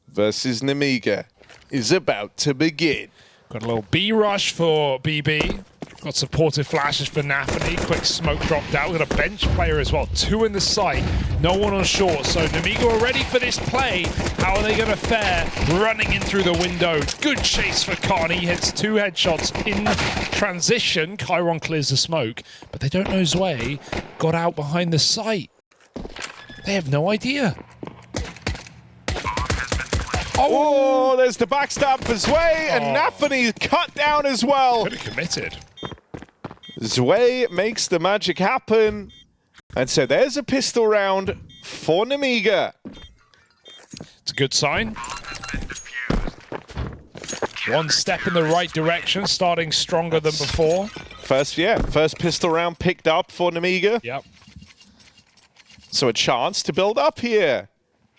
versus Nemiga is about to begin. Got a little B rush for BB. Got supportive flashes for Nafany. Quick smoke dropped out. We've got a bench player as well. 2 in the site. No one on short. So Nemiga are ready for this play. How are they going to fare? Running in through the window. Good chase for Khan. He hits 2 headshots in transition. Chiron clears the smoke. But they don't know Zwei got out behind the site. They have no idea. Oh, there's the backstab for Zwei, and Nafany cut down as well. Could have committed. Zwei makes the magic happen. And so there's a pistol round for Nemiga. It's a good sign. One step in the right direction, starting stronger than before. First pistol round picked up for Nemiga. Yep. So a chance to build up here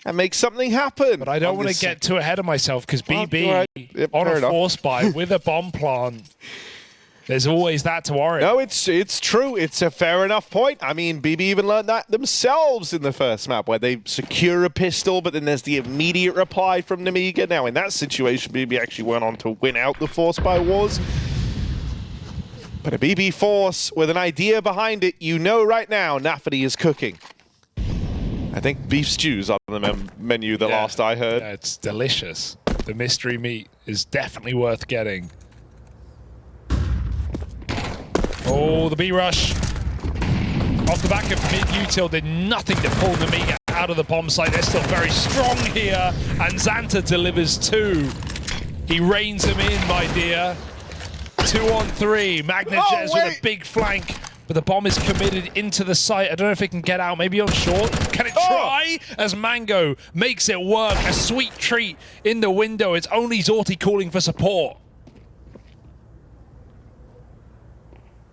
and make something happen. But I don't want to get too ahead of myself, because BB on a force buy with a bomb plant, there's always that to worry. No, it's true. It's a fair enough point. I mean, BB even learned that themselves in the first map, where they secure a pistol, but then there's the immediate reply from Nemiga. Now, in that situation, BB actually went on to win out the force buy wars. But a BB force with an idea behind it, you know right now, Nafany is cooking. I think beef stew's on the menu the last I heard. Yeah, it's delicious. The mystery meat is definitely worth getting. Oh, the B rush. Off the back of mid-util, did nothing to pull Nemiga out of the bomb site. They're still very strong here, and Xanta delivers 2. He reins him in, my dear. 2 on 3. Magna Jez with a big flank. But the bomb is committed into the site. I don't know if it can get out. Maybe on short. Can it try? As Mango makes it work. A sweet treat in the window. It's only Zorti calling for support.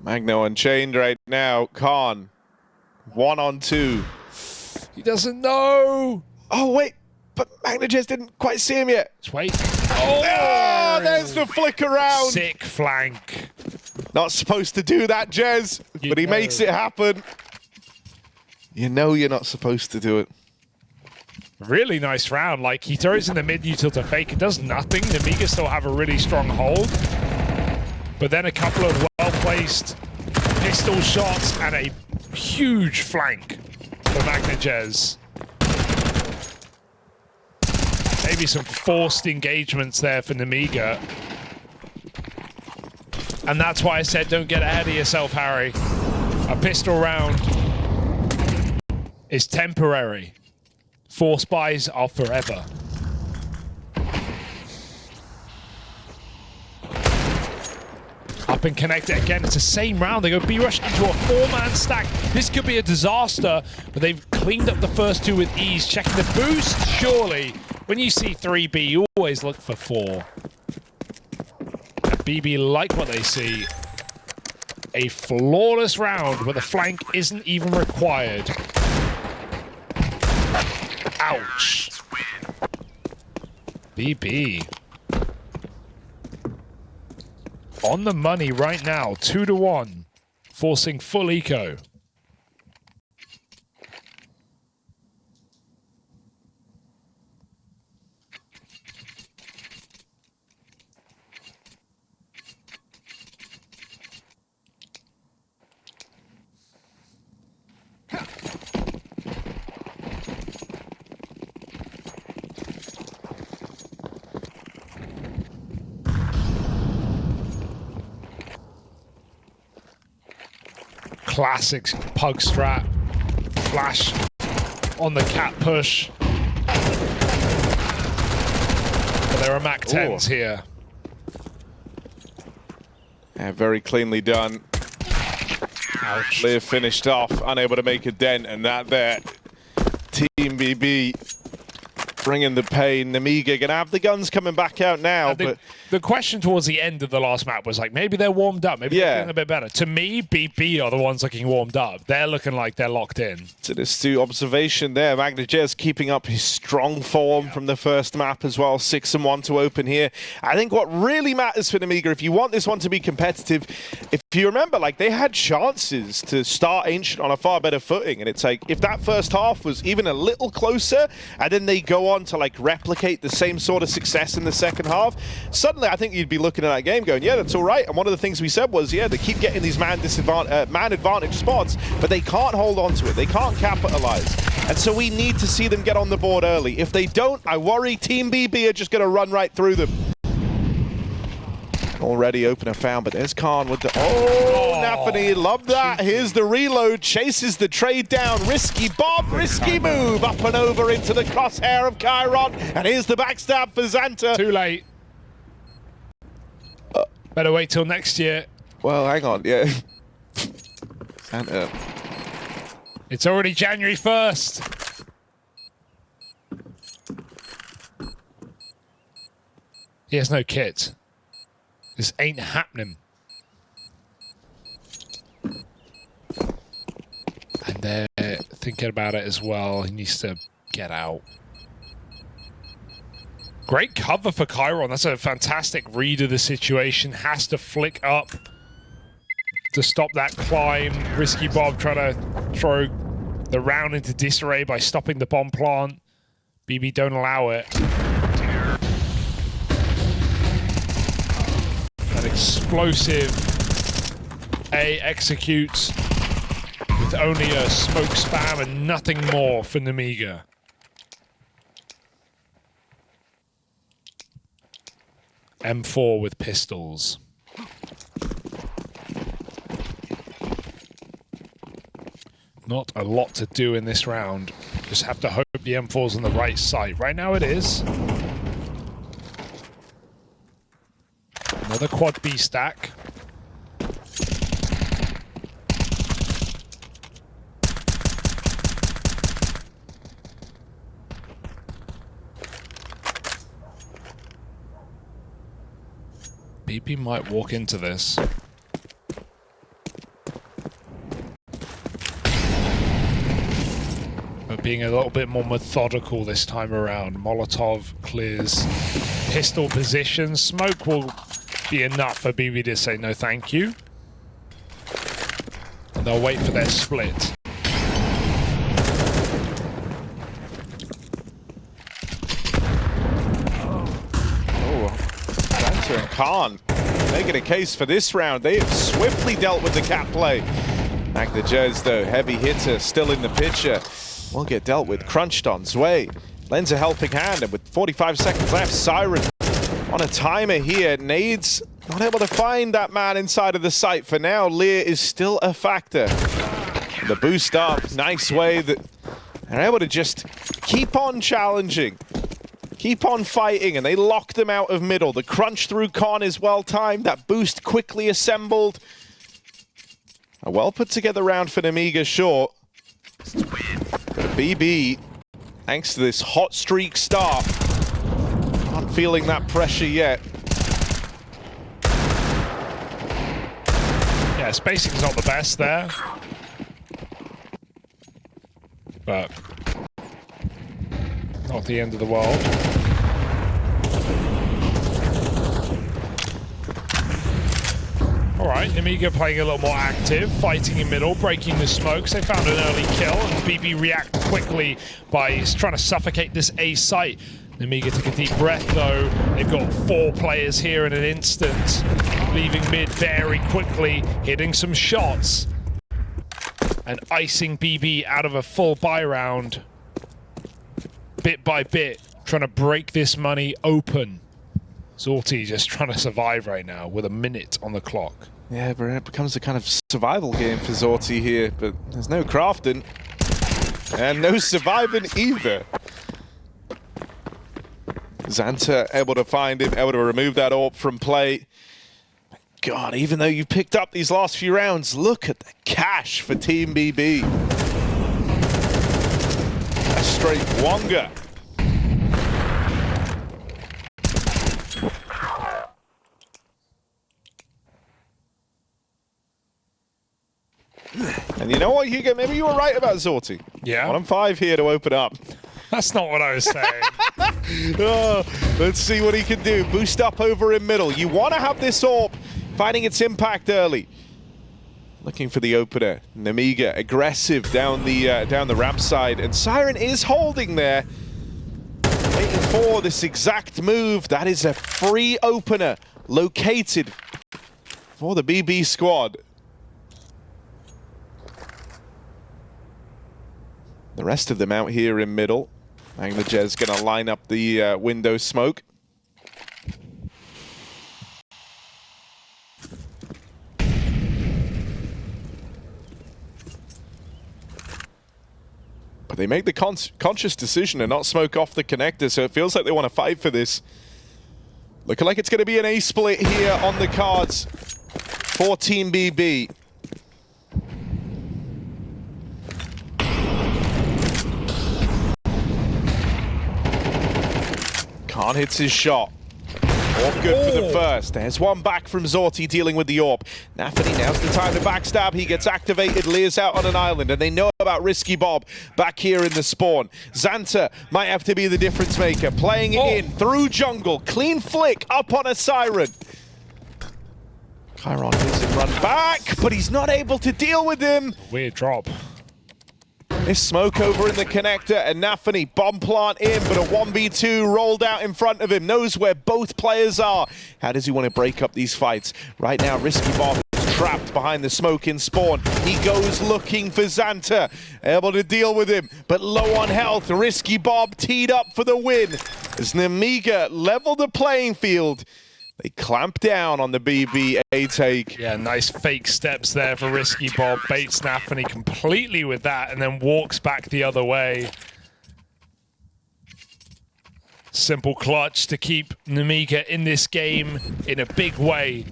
Magno unchained right now. Khan, 1 on 2. He doesn't know. Oh, wait. But Magna just didn't quite see him yet. Just wait. Oh, there's the flick around. Sick flank. Not supposed to do that, Jez, but he makes it happen. You know you're not supposed to do it. Really nice round. Like, he throws in the mid-util to fake. It does nothing. Nemiga still have a really strong hold. But then a couple of well-placed pistol shots and a huge flank for Magna Jez. Maybe some forced engagements there for Nemiga. And that's why I said don't get ahead of yourself, Harry. A pistol round is temporary. Force buys are forever. Up up and connect it again. It's the same round. They go B-Rush into a 4-man stack. This could be a disaster, but they've cleaned up the first two with ease. Checking the boost, surely. When you see 3B, you always look for 4. And BB like what they see. A flawless round where the flank isn't even required. Ouch. BB. On the money right now, 2-1, forcing full eco. Classic pug strat. Flash on the cat push. But there are Mac 10s here. Yeah, very cleanly done. Ouch. Lear finished off, unable to make a dent, and that there. Team BB bringing the pain. Nemiga gonna have the guns coming back out now. But the question towards the end of the last map was like, maybe they're warmed up, maybe they're feeling a bit better. To me, BB are the ones looking warmed up. They're looking like they're locked in. To this astute observation there, Magnajez keeping up his strong form from the first map as well. 6-1 to open here. I think what really matters for Nemiga, if you want this one to be competitive, if you remember, like, they had chances to start Ancient on a far better footing, and it's like, if that first half was even a little closer, and then they go on to like replicate the same sort of success in the second half, suddenly I think you'd be looking at that game going, yeah, that's all right. And one of the things we said was, yeah, they keep getting these man advantage spots, but they can't hold on to it. They can't capitalize. And so we need to see them get on the board early. If they don't, I worry Team BB are just going to run right through them. Already opener found, but there's Khan with the... Oh, Nafany, love that. Here's the reload, chases the trade down. Risky Bob, risky move. Up and over into the crosshair of Chiron. And here's the backstab for Xanta. Too late. Better wait till next year. Well, hang on, yeah. Xanta. It's already January 1st. He has no kit. This ain't happening. And they're thinking about it as well. He needs to get out. Great cover for Chiron. That's a fantastic read of the situation. Has to flick up to stop that climb. Risky Bob trying to throw the round into disarray by stopping the bomb plant. BB don't allow it. An explosive A executes with only a smoke spam and nothing more for Nemiga. M4 with pistols. Not a lot to do in this round. Just have to hope the M4's on the right side. Right now it is. Another quad B stack. BP might walk into this. But being a little bit more methodical this time around. Molotov clears pistol position. Smoke will be enough for BB to say no thank you. And they'll wait for their split. And Khan making a case for this round. They have swiftly dealt with the cat play. Magnajez, though, heavy hitter, still in the picture. Won't get dealt with. Crunched on Zway. Lends a helping hand, and with 45 seconds left, Siren on a timer here. Nades not able to find that man inside of the site for now. Lear is still a factor. The boost up, nice way that they're able to just keep on challenging. keep on fighting, and they lock them out of middle. The crunch through Con is well timed. That boost quickly assembled. A well put together round for Nemiga short. But BB, thanks to this hot streak start, not feeling that pressure yet. Yeah, spacing's not the best there. But not the end of the world. Alright, Nemiga playing a little more active, fighting in middle, breaking the smokes. They found an early kill, and BB react quickly by trying to suffocate this A site. Nemiga took a deep breath though. They've got 4 players here in an instant, leaving mid very quickly, hitting some shots, and icing BB out of a full buy round. Bit by bit, trying to break this money open. Zorti just trying to survive right now with a minute on the clock. Yeah, but it becomes a kind of survival game for Zorti here, but there's no crafting and no surviving either. Xanta able to find him, able to remove that AWP from play. God, even though you picked up these last few rounds, look at the cash for Team BB. That's straight Wonga. And you know what, Hugo? Maybe you were right about Zorti. Yeah. 1 on 5 here to open up. That's not what I was saying. Oh, let's see what he can do. Boost up over in middle. You want to have this AWP finding its impact early. Looking for the opener. Nemiga aggressive down the ramp side, and Siren is holding there, waiting for this exact move. That is a free opener located for the BB squad. The rest of them out here in middle. Anglerjez gonna line up the window smoke. But they make the conscious decision to not smoke off the connector, so it feels like they want to fight for this. Looking like it's going to be an A split here on the cards for Team BB. Khan hits his shot. AWP good for the first. There's one back from Zorti dealing with the AWP. Nafany, now's the time to backstab. He gets activated. Lear's out on an island, and they know about Risky Bob back here in the spawn. Xanta might have to be the difference maker. Playing it in through jungle. Clean flick up on a Siren. Chiron hits him run back, but he's not able to deal with him. Weird drop. This smoke over in the connector, and Nafany bomb plant in, but a 1v2 rolled out in front of him. Knows where both players are. How does he want to break up these fights? Right now, Risky Bob is trapped behind the smoke in spawn. He goes looking for Xanta. Able to deal with him, but low on health. Risky Bob teed up for the win. As Nemiga leveled the playing field, they clamp down on the BB A take. Yeah, nice fake steps there for Risky Bob. Baits Nafany completely with that and then walks back the other way. Simple clutch to keep Nemiga in this game in a big way.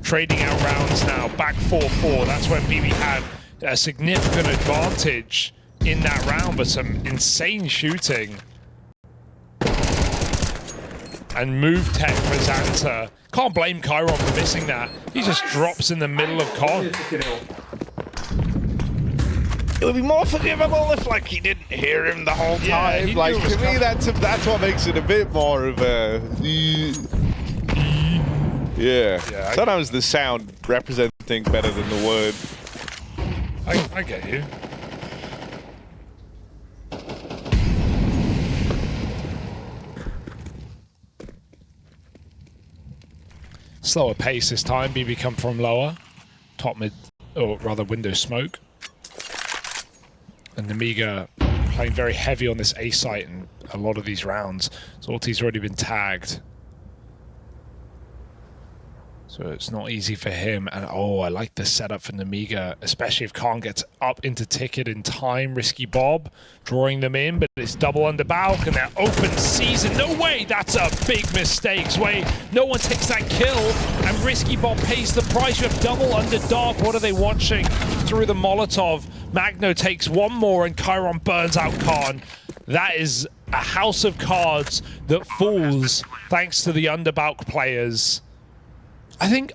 Trading out rounds now, back 4-4. That's when BB had a significant advantage in that round, but some insane shooting. And move tech for Xanta. Can't blame Chiron for missing that. He just drops in the middle of Con. It would be more forgivable if, like, he didn't hear him the whole time. Yeah, like, to me, that's what makes it a bit more of a... Yeah. Sometimes the sound represents things better than the word. I get you. Slower pace this time. BB come from lower. Top mid, or rather window smoke. And Nemiga playing very heavy on this A site in a lot of these rounds. Zorti's already been tagged. So it's not easy for him. And oh, I like the setup for Nemiga, especially if Khan gets up into ticket in time. Risky Bob drawing them in, but it's double under Balk and they're open season. No way, that's a big mistake. Way no one takes that kill and Risky Bob pays the price. You have double under Dark. What are they watching? Through the Molotov. Magno takes one more and Chiron burns out Khan. That is a house of cards that falls thanks to the Underbalk players. I think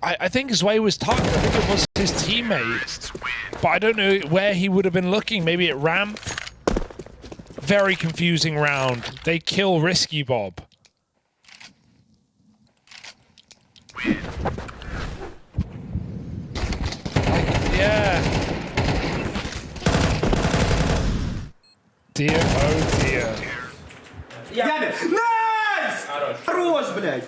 Zwei was touched. I think it was his teammate. But I don't know where he would have been looking. Maybe at ramp. Very confusing round. They kill Risky Bob. Yeah. Dear, oh dear. Яны! Найс! Хорош, блядь!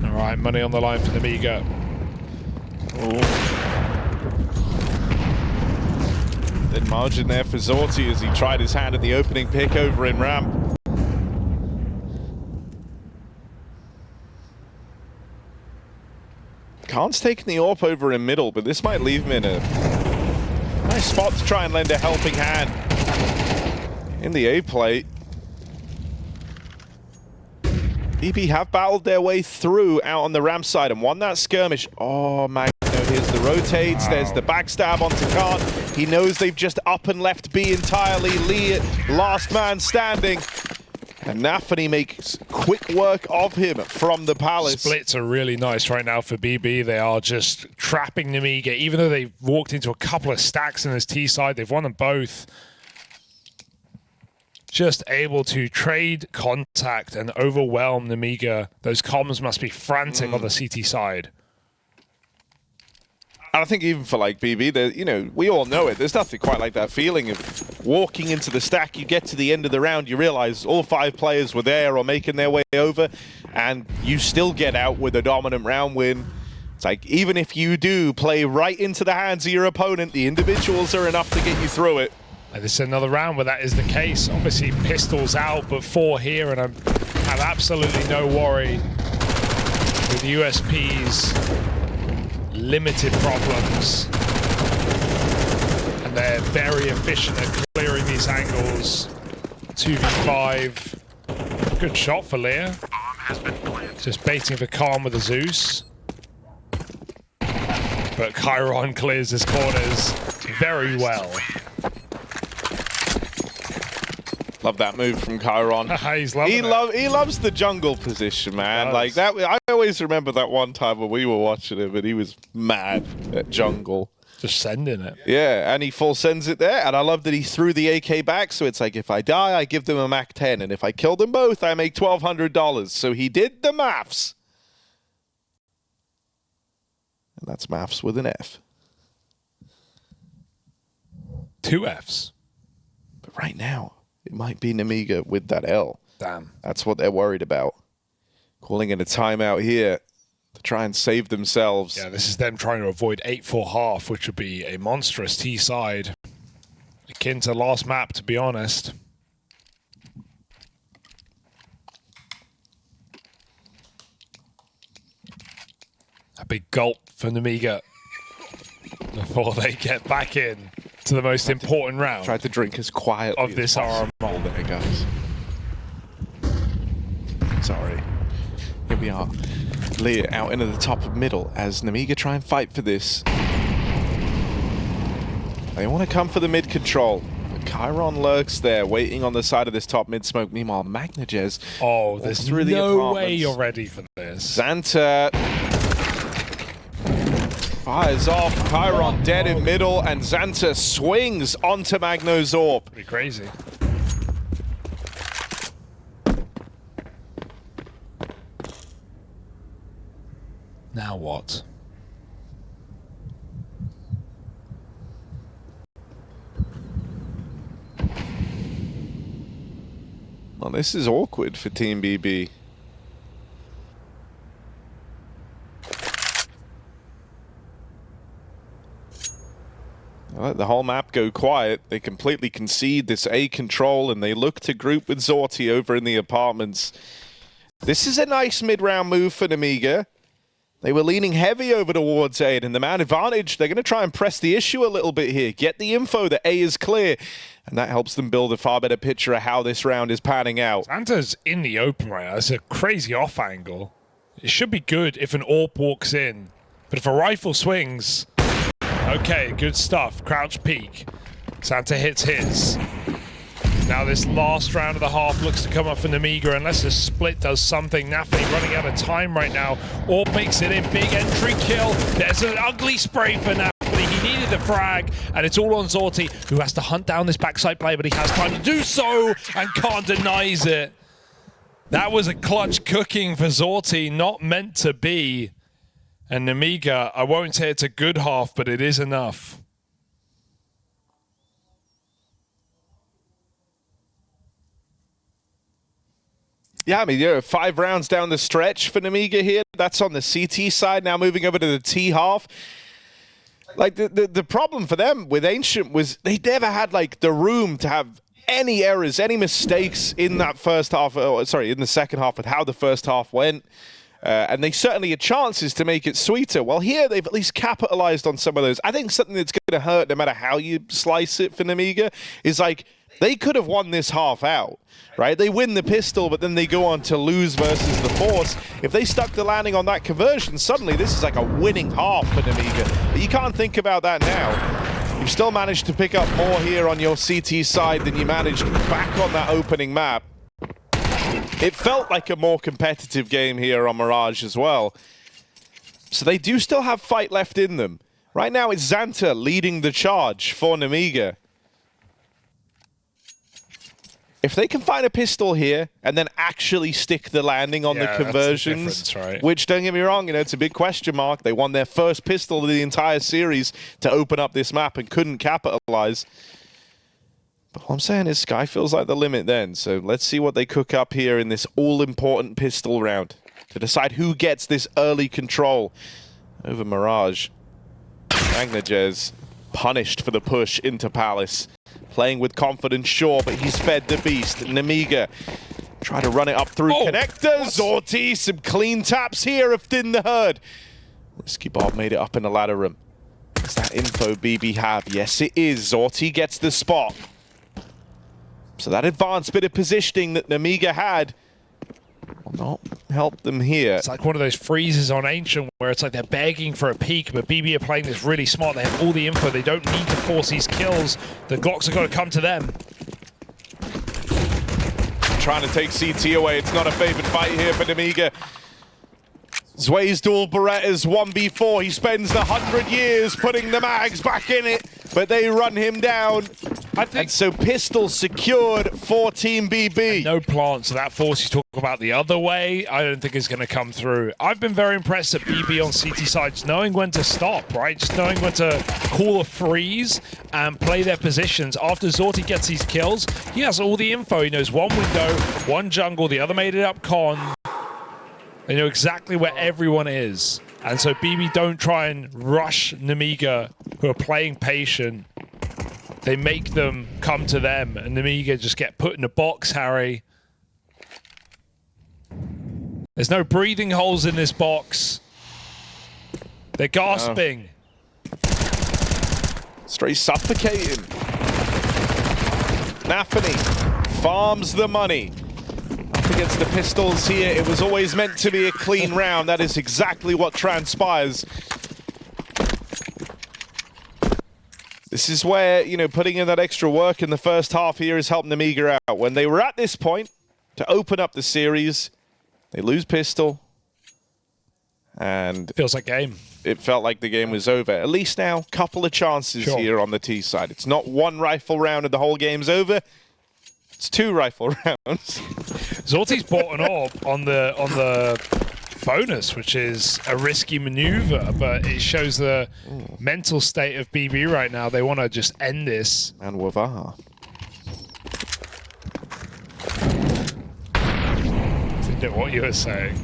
Alright, money on the line for Nemiga. Then margin there for Zorti as he tried his hand at the opening pick over in ramp. Khan's taking the AWP over in middle, but this might leave him in a nice spot to try and lend a helping hand in the A plate. BB have battled their way through out on the ramp side and won that skirmish. Oh, Magno, here's the rotates. Wow. There's the backstab onto Khan. He knows they've just up and left B entirely. Lee, last man standing. And Nafany makes quick work of him from the Palace. Splits are really nice right now for BB. They are just trapping Nemiga. Even though they've walked into a couple of stacks in this T side, they've won them both. Just able to trade contact and overwhelm Nemiga. Those comms must be frantic on the CT side. And I think even for like BB, you know, we all know it. There's nothing quite like that feeling of walking into the stack. You get to the end of the round, you realize all 5 players were there or making their way over, and you still get out with a dominant round win. It's like, even if you do play right into the hands of your opponent, the individuals are enough to get you through it. And this is another round where that is the case. Obviously, pistols out, but 4 here, and I have absolutely no worry with USP's limited problems. And they're very efficient at clearing these angles. 2v5. Good shot for Lear. Just baiting the Khan with a Zeus. But Chiron clears his corners very well. Love that move from Chiron. He's loving it. He loves the jungle position, man. Like that. I always remember that one time when we were watching him, and he was mad at jungle. Just sending it. Yeah, and he full sends it there. And I love that he threw the AK back. So it's like, if I die, I give them a Mac 10, and if I kill them both, I make $1,200. So he did the maths, and that's maths with an F. 2 Fs. But right now, it might be Nemiga with that L. Damn. That's what they're worried about. Calling in a timeout here to try and save themselves. Yeah, this is them trying to avoid 8-4 half, which would be a monstrous T side. Akin to last map, to be honest. A big gulp for Nemiga before they get back in to the most important round. Tried to drink as quietly of this RMR. There, guys. Sorry. Here we are. Lear out into the top of middle as Nemiga try and fight for this. They want to come for the mid control. But Chiron lurks there, waiting on the side of this top mid smoke. Meanwhile, Magnajez. Oh, there's no way you're ready for this. Xanta fires off. Chiron dead in middle, and Xanta swings onto Magno's AWP. Pretty crazy. Now what? Well, this is awkward for Team BB. Let the whole map go quiet. They completely concede this A control, and they look to group with Zorti over in the apartments. This is a nice mid-round move for Nemiga. They were leaning heavy over towards A, and in the man advantage, they're going to try and press the issue a little bit here. Get the info that A is clear, and that helps them build a far better picture of how this round is panning out. Santa's in the open right now. It's a crazy off angle. It should be good if an AWP walks in, but if a rifle swings... Okay, good stuff. Crouch peek. Santa hits his. Now this last round of the half looks to come up for Nemiga unless the split does something. Nafany running out of time right now. Orb makes it in. Big entry kill. There's an ugly spray for Nafany. He needed the frag, and it's all on Zorti, who has to hunt down this backside play, but he has time to do so and can't denies it. That was a clutch cooking for Zorti, not meant to be. And Nemiga, I won't say it's a good half, but it is enough. Yeah, I mean, 5 rounds down the stretch for Nemiga here. That's on the CT side. Now moving over to the T half. Like, the problem for them with Ancient was they never had, like, the room to have any errors, any mistakes in that first half, in the second half with how the first half went. And they certainly had chances to make it sweeter. Well, here they've at least capitalized on some of those. I think something that's going to hurt no matter how you slice it for Nemiga is like they could have won this half out, right? They win the pistol, but then they go on to lose versus the Force. If they stuck the landing on that conversion, suddenly this is like a winning half for Nemiga. But you can't think about that now. You've still managed to pick up more here on your CT side than you managed back on that opening map. It felt like a more competitive game here on Mirage as well. So they do still have fight left in them. Right now it's Xanta leading the charge for Nemiga. If they can find a pistol here and then actually stick the landing on the conversions, right? Which, don't get me wrong, it's a big question mark. They won their first pistol of the entire series to open up this map and couldn't capitalize. But what I'm saying is Sky feels like the limit then. So let's see what they cook up here in this all-important pistol round to decide who gets this early control over Mirage. Magnajez punished for the push into Palace. Playing with confidence, sure, but he's fed the beast. Nemiga try to run it up through connectors. Zorti, some clean taps here of Din the Herd. Risky Bob made it up in the ladder room. Is that info BB have? Yes, it is. Zorti gets the spot. So that advanced bit of positioning that Nemiga had will not help them here. It's like one of those freezes on Ancient where it's like they're begging for a peek, but BB are playing this really smart. They have all the info. They don't need to force these kills. The Glocks have got to come to them. Trying to take CT away. It's not a favored fight here for Nemiga. Zway's dual Berettas 1v4. He spends 100 years putting the mags back in it, but they run him down. And so pistol secured for Team BB. And no plant, so that force you talk about the other way, I don't think is going to come through. I've been very impressed at BB on CT sides, knowing when to stop, right? Just knowing when to call a freeze and play their positions. After Zorti gets these kills, he has all the info. He knows one window, one jungle, the other made it up con. They know exactly where everyone is. And so BB don't try and rush Nemiga, who are playing patient. They make them come to them, and Nemiga just get put in a box, Harry. There's no breathing holes in this box. They're gasping. Straight suffocating. Nafany farms the money. Up against the pistols here, it was always meant to be a clean round. That is exactly what transpires. This is where, putting in that extra work in the first half here has helped Nemiga out. When they were at this point to open up the series, they lose pistol. And feels like game. It felt like the game was over. At least now, couple of chances here on the T side. It's not one rifle round and the whole game's over. It's 2 rifle rounds. Zorti's bought an orb on the bonus, which is a risky maneuver, but it shows the mental state of BB right now. They want to just end this. And Wavaha. Didn't know what you were saying.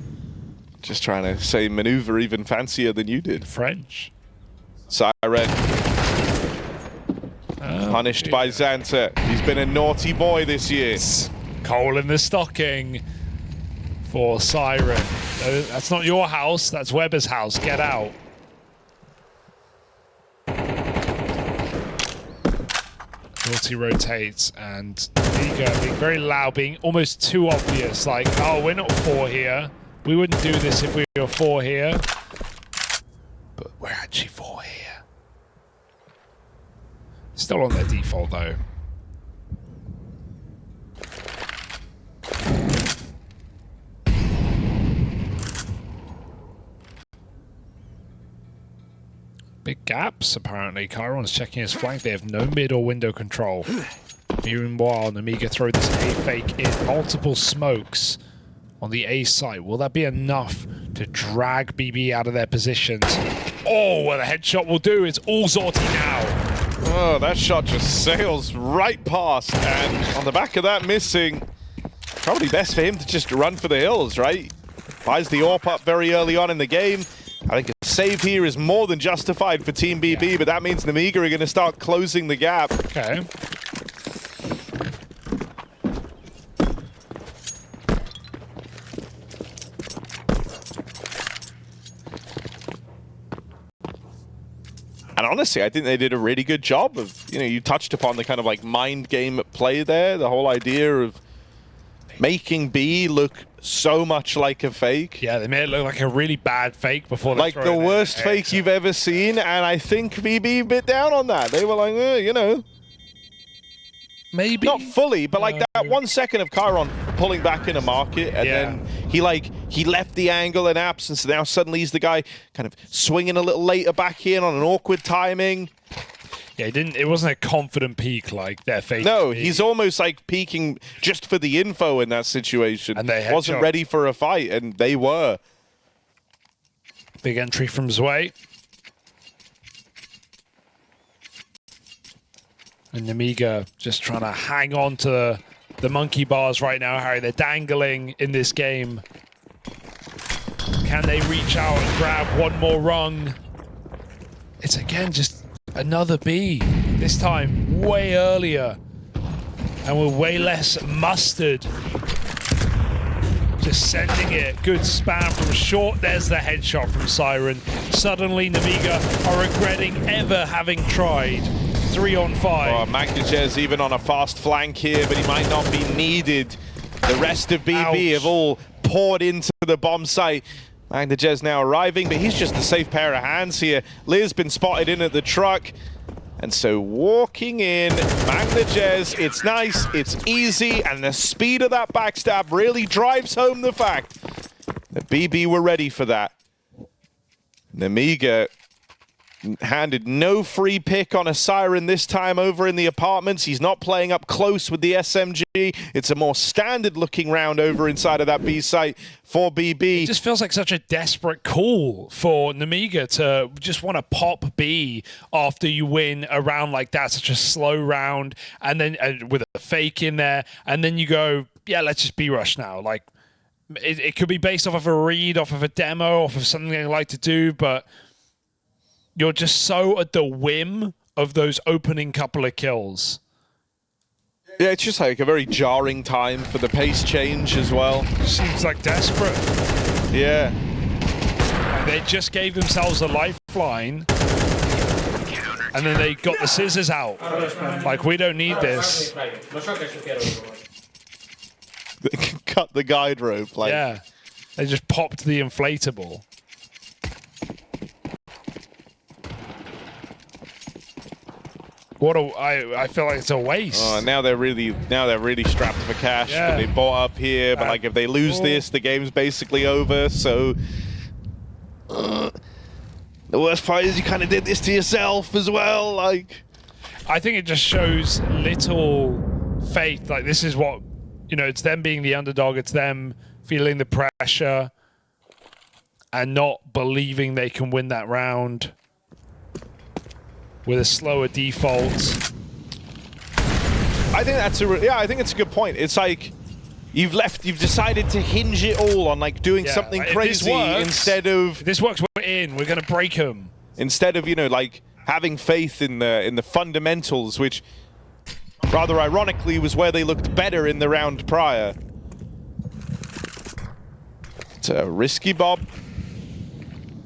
Just trying to say maneuver even fancier than you did. French. Siren. Punished by Xanta. He's been a naughty boy this year. Coal in the stocking for Siren. That's not your house, that's Weber's house. Get out. Naughty rotates, and Nemiga being very loud, being almost too obvious. Like, oh, we're not 4 here. We wouldn't do this if we were 4 here. But we're actually 4 here. Still on their default, though. Big gaps, apparently. Chiron's checking his flank. They have no mid or window control. Meanwhile, Nemiga throw this A fake in. Multiple smokes on the A site. Will that be enough to drag BB out of their positions? Oh, what a headshot will do. It's all Zorti now. Oh, that shot just sails right past. And on the back of that missing, probably best for him to just run for the hills, right? Buys the AWP up very early on in the game. I think a save here is more than justified for Team BB, but that means Nemiga are going to start closing the gap. Okay. And honestly, I think they did a really good job of, you touched upon the kind of like mind game at play there, the whole idea of making B look so much like a fake. Yeah, they made it look like a really bad fake before they like the worst fake you've ever seen, and I think BB bit down on that. They were like, maybe not fully, but like that 1 second of Chiron pulling back in a market, and then he left the angle in absence. So now suddenly he's the guy kind of swinging a little later back in on an awkward timing. Yeah, it wasn't a confident peak like their fake. No, he's almost like peeking just for the info in that situation. And they wasn't ready for a fight, and they were. Big entry from Zwei. And Nemiga just trying to hang on to the monkey bars right now, Harry. They're dangling in this game. Can they reach out and grab one more rung? It's again just another B. This time way earlier. And with way less mustard. Just sending it. Good spam from short. There's the headshot from Siren. Suddenly Nemiga are regretting ever having tried. 3 on 5. Oh, Magnajez even on a fast flank here, but he might not be needed. The rest of BB have all poured into the bomb site. Magnajez now arriving, but he's just a safe pair of hands here. Liz been spotted in at the truck. And so walking in, Magnajez, it's nice, it's easy, and the speed of that backstab really drives home the fact that BB were ready for that. Nemiga handed no free pick on a Siren this time over in the apartments. He's not playing up close with the SMG. It's a more standard looking round over inside of that B site for BB. It just feels like such a desperate call for Nemiga to just want to pop B after you win a round like that, such a slow round, and then with a fake in there, and then you go, yeah, let's just B rush now. Like, it could be based off of a read, off of a demo, off of something they like to do, but you're just so at the whim of those opening couple of kills. Yeah, it's just like a very jarring time for the pace change as well. Seems like desperate. Yeah. They just gave themselves a lifeline, and then they got the scissors out. Like, we don't need this. They can cut the guide rope. Like. Yeah. They just popped the inflatable. I feel like it's a waste. Oh, now they're really strapped for cash. Yeah. But they bought up here, but like if they lose this, the game's basically over. So the worst part is you kind of did this to yourself as well. Like, I think it just shows little faith. Like, this is what, it's them being the underdog. It's them feeling the pressure and not believing they can win that round with a slower default. I think it's a good point. It's like you've decided to hinge it all on like doing something crazy instead of. If this works, we're in. We're gonna break them. Instead of like having faith in the fundamentals, which rather ironically was where they looked better in the round prior. It's a risky bob.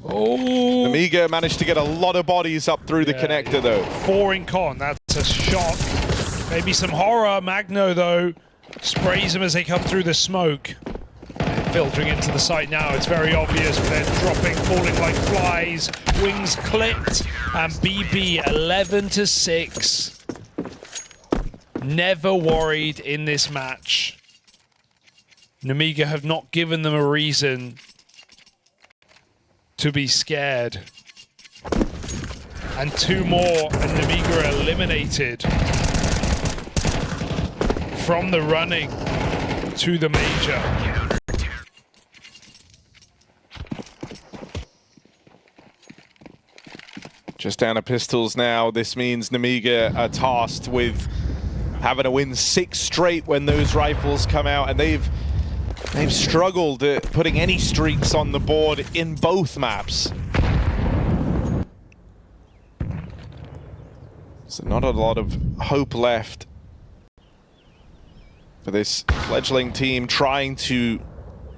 Oh, Nemiga managed to get a lot of bodies up through the connector though. 4 in con, that's a shot. Maybe some horror. Magno though sprays them as they come through the smoke. They're filtering into the site now, it's very obvious, but they're dropping, falling like flies. Wings clipped, and BB 11-6. Never worried in this match. Nemiga have not given them a reason to be scared. And 2 more, and Nemiga are eliminated from the running to the major. Just down to pistols now. This means Nemiga are tasked with having to win 6 straight when those rifles come out, and they've struggled at putting any streaks on the board in both maps. So not a lot of hope left for this fledgling team trying to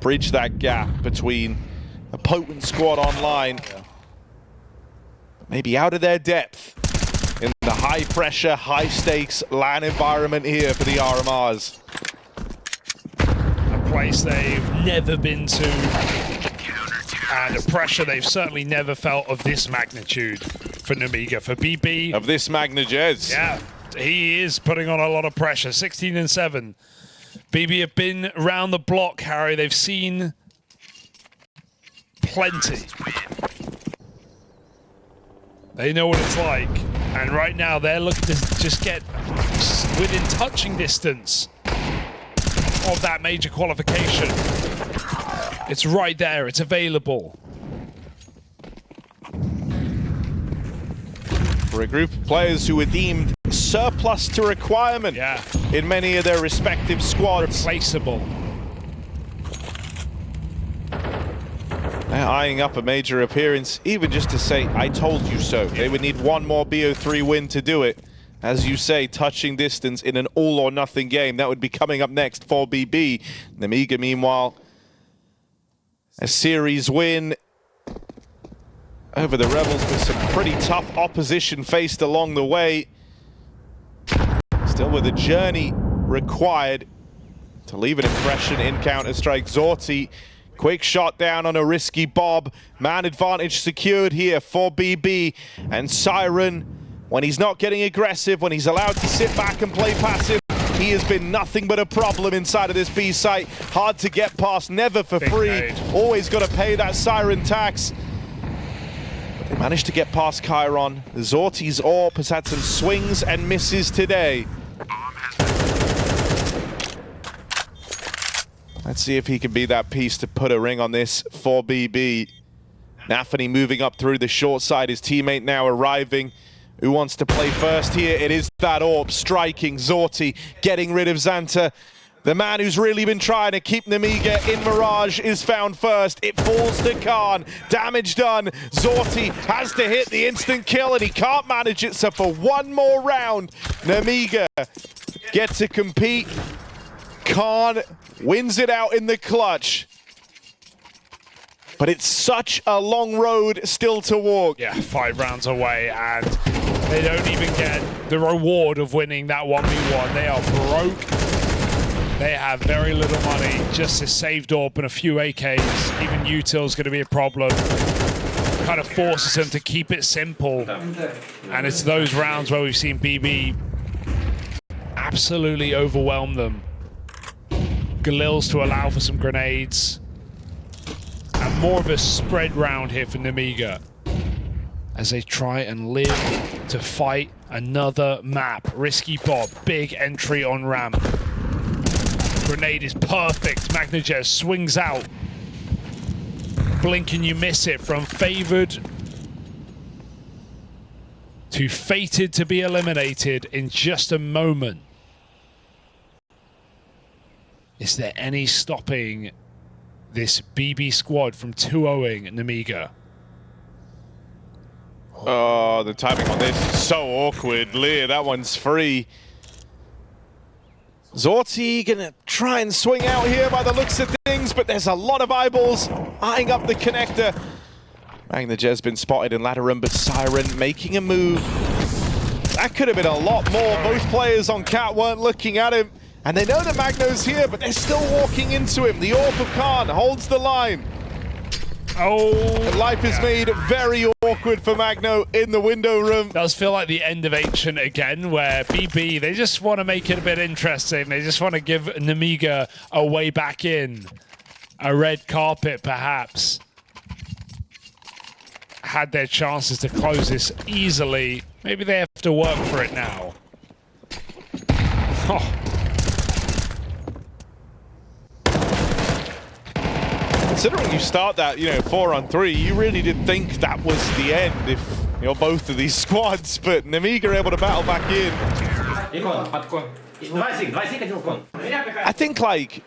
bridge that gap between a potent squad online, maybe out of their depth in the high pressure, high stakes LAN environment here for the RMRs. A place they've never been to, and a pressure they've certainly never felt of this magnitude for Nemiga. For BB, Of this magnitude. yeah, he is putting on a lot of pressure. 16-7. BB have been round the block, Harry. They've seen plenty. They know what it's like. And right now, they're looking to just get within touching distance of that major qualification. It's right there. It's available. For a group of players who were deemed surplus to requirement in many of their respective squads. Replaceable. They're eyeing up a major appearance, even just to say, I told you so. They would need 1 more BO3 win to do it. As you say, touching distance in an all-or-nothing game. That would be coming up next for BB. Nemiga, meanwhile, a series win over the Rebels with some pretty tough opposition faced along the way. Still with a journey required to leave an impression in Counter-Strike. Zorti, quick shot down on a risky bob. Man advantage secured here for BB. And Siren, when he's not getting aggressive, when he's allowed to sit back and play passive, he has been nothing but a problem inside of this B site. Hard to get past, never for free. Always got to pay that Siren tax. But they managed to get past Chiron. Zorti's AWP has had some swings and misses today. Let's see if he can be that piece to put a ring on this for BB. Nafany moving up through the short side. His teammate now arriving. Who wants to play first here? It is that AWP striking Zorti, getting rid of Xanta. The man who's really been trying to keep Nemiga in Mirage is found first. It falls to Khan. Damage done. Zorti has to hit the instant kill and he can't manage it. So for 1 more round, Nemiga gets to compete. Khan wins it out in the clutch. But it's such a long road still to walk. Yeah, 5 rounds away, and they don't even get the reward of winning that 1v1. They are broke. They have very little money. Just a saved AWP and a few AKs. Even util's going to be a problem. Kind of forces them to keep it simple. And it's those rounds where we've seen BB absolutely overwhelm them. Galil's to allow for some grenades. And more of a spread round here for Nemiga as they try and live to fight another map. Risky Bob, big entry on ramp. Grenade is perfect. Magnajez swings out. Blink and you miss it from favored to fated to be eliminated in just a moment. Is there any stopping this BB squad from 2-0ing Nemiga? Oh, the timing on this is so awkward. Lear, that one's free. Zorti gonna try and swing out here by the looks of things, but there's a lot of eyeballs eyeing up the connector. MagnaJez been spotted in ladder room, but Siren making a move. That could have been a lot more. Both players on Cat weren't looking at him, and they know that Magno's here, but they're still walking into him. The Orb of Khan holds the line. Oh, And life is made very awkward for Magno in the window room. Does feel like the end of Ancient again, where BB, they just want to make it a bit interesting. They just want to give Nemiga a way back in. A red carpet, perhaps. Had their chances to close this easily. Maybe they have to work for it now. Oh. Considering you start that, 4-on-3, you really did think that was the end if you're both of these squads, but Nemiga able to battle back in. I think, like,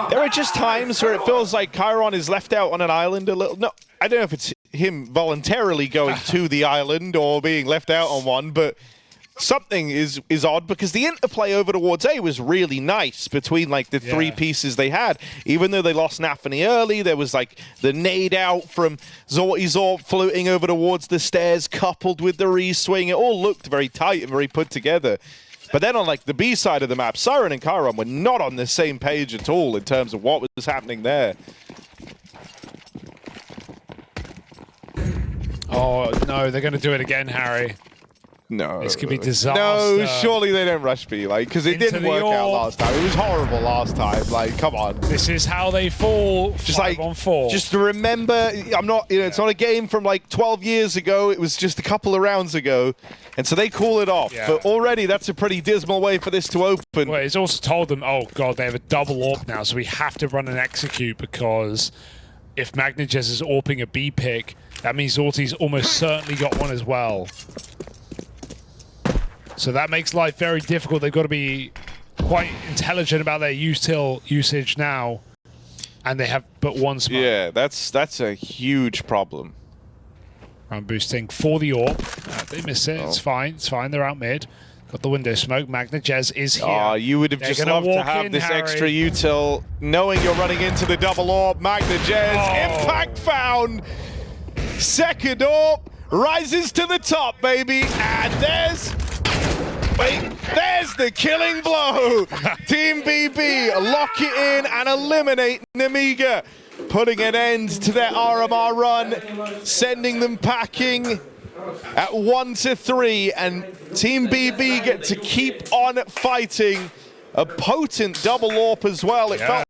there are just times where it feels like Chiron is left out on an island a little. No, I don't know if it's him voluntarily going to the island or being left out on one, but something is odd because the interplay over towards A was really nice between like the three pieces they had. Even though they lost Nafany early, there was like the nade out from Zorti floating over towards the stairs coupled with the re-swing. It all looked very tight and very put together. But then on like the B side of the map, Siren and Chiron were not on the same page at all in terms of what was happening there. Oh, no, they're going to do it again, Harry. No. This could be disaster. No, surely they don't rush B, like, because it didn't work out last time. It was horrible last time. Like, come on. This is how they fall. Just 5-on-4. Just to remember, I'm not, it's not a game from like 12 years ago. It was just a couple of rounds ago. And so they call it off. Yeah. But already that's a pretty dismal way for this to open. Well, it's also told them, oh god, they have a double AWP now, so we have to run an execute because if MagnaJez is AWPing a B pick, that means Zorti's almost certainly got one as well. So that makes life very difficult. They've got to be quite intelligent about their util usage now. And they have but one smoke. Yeah, that's a huge problem. Round boosting for the AWP. They miss it. It's fine. It's fine. They're out mid. Got the window smoke. MagnaJez is here. Oh, you would have just loved to have this extra util, knowing you're running into the double AWP. MagnaJez, impact found. Second AWP, rises to the top, baby. And there's the killing blow. Team BB lock it in and eliminate Nemiga, putting an end to their RMR run, sending them packing at 1-3, and Team BB get to keep on fighting. A potent double AWP as well. It felt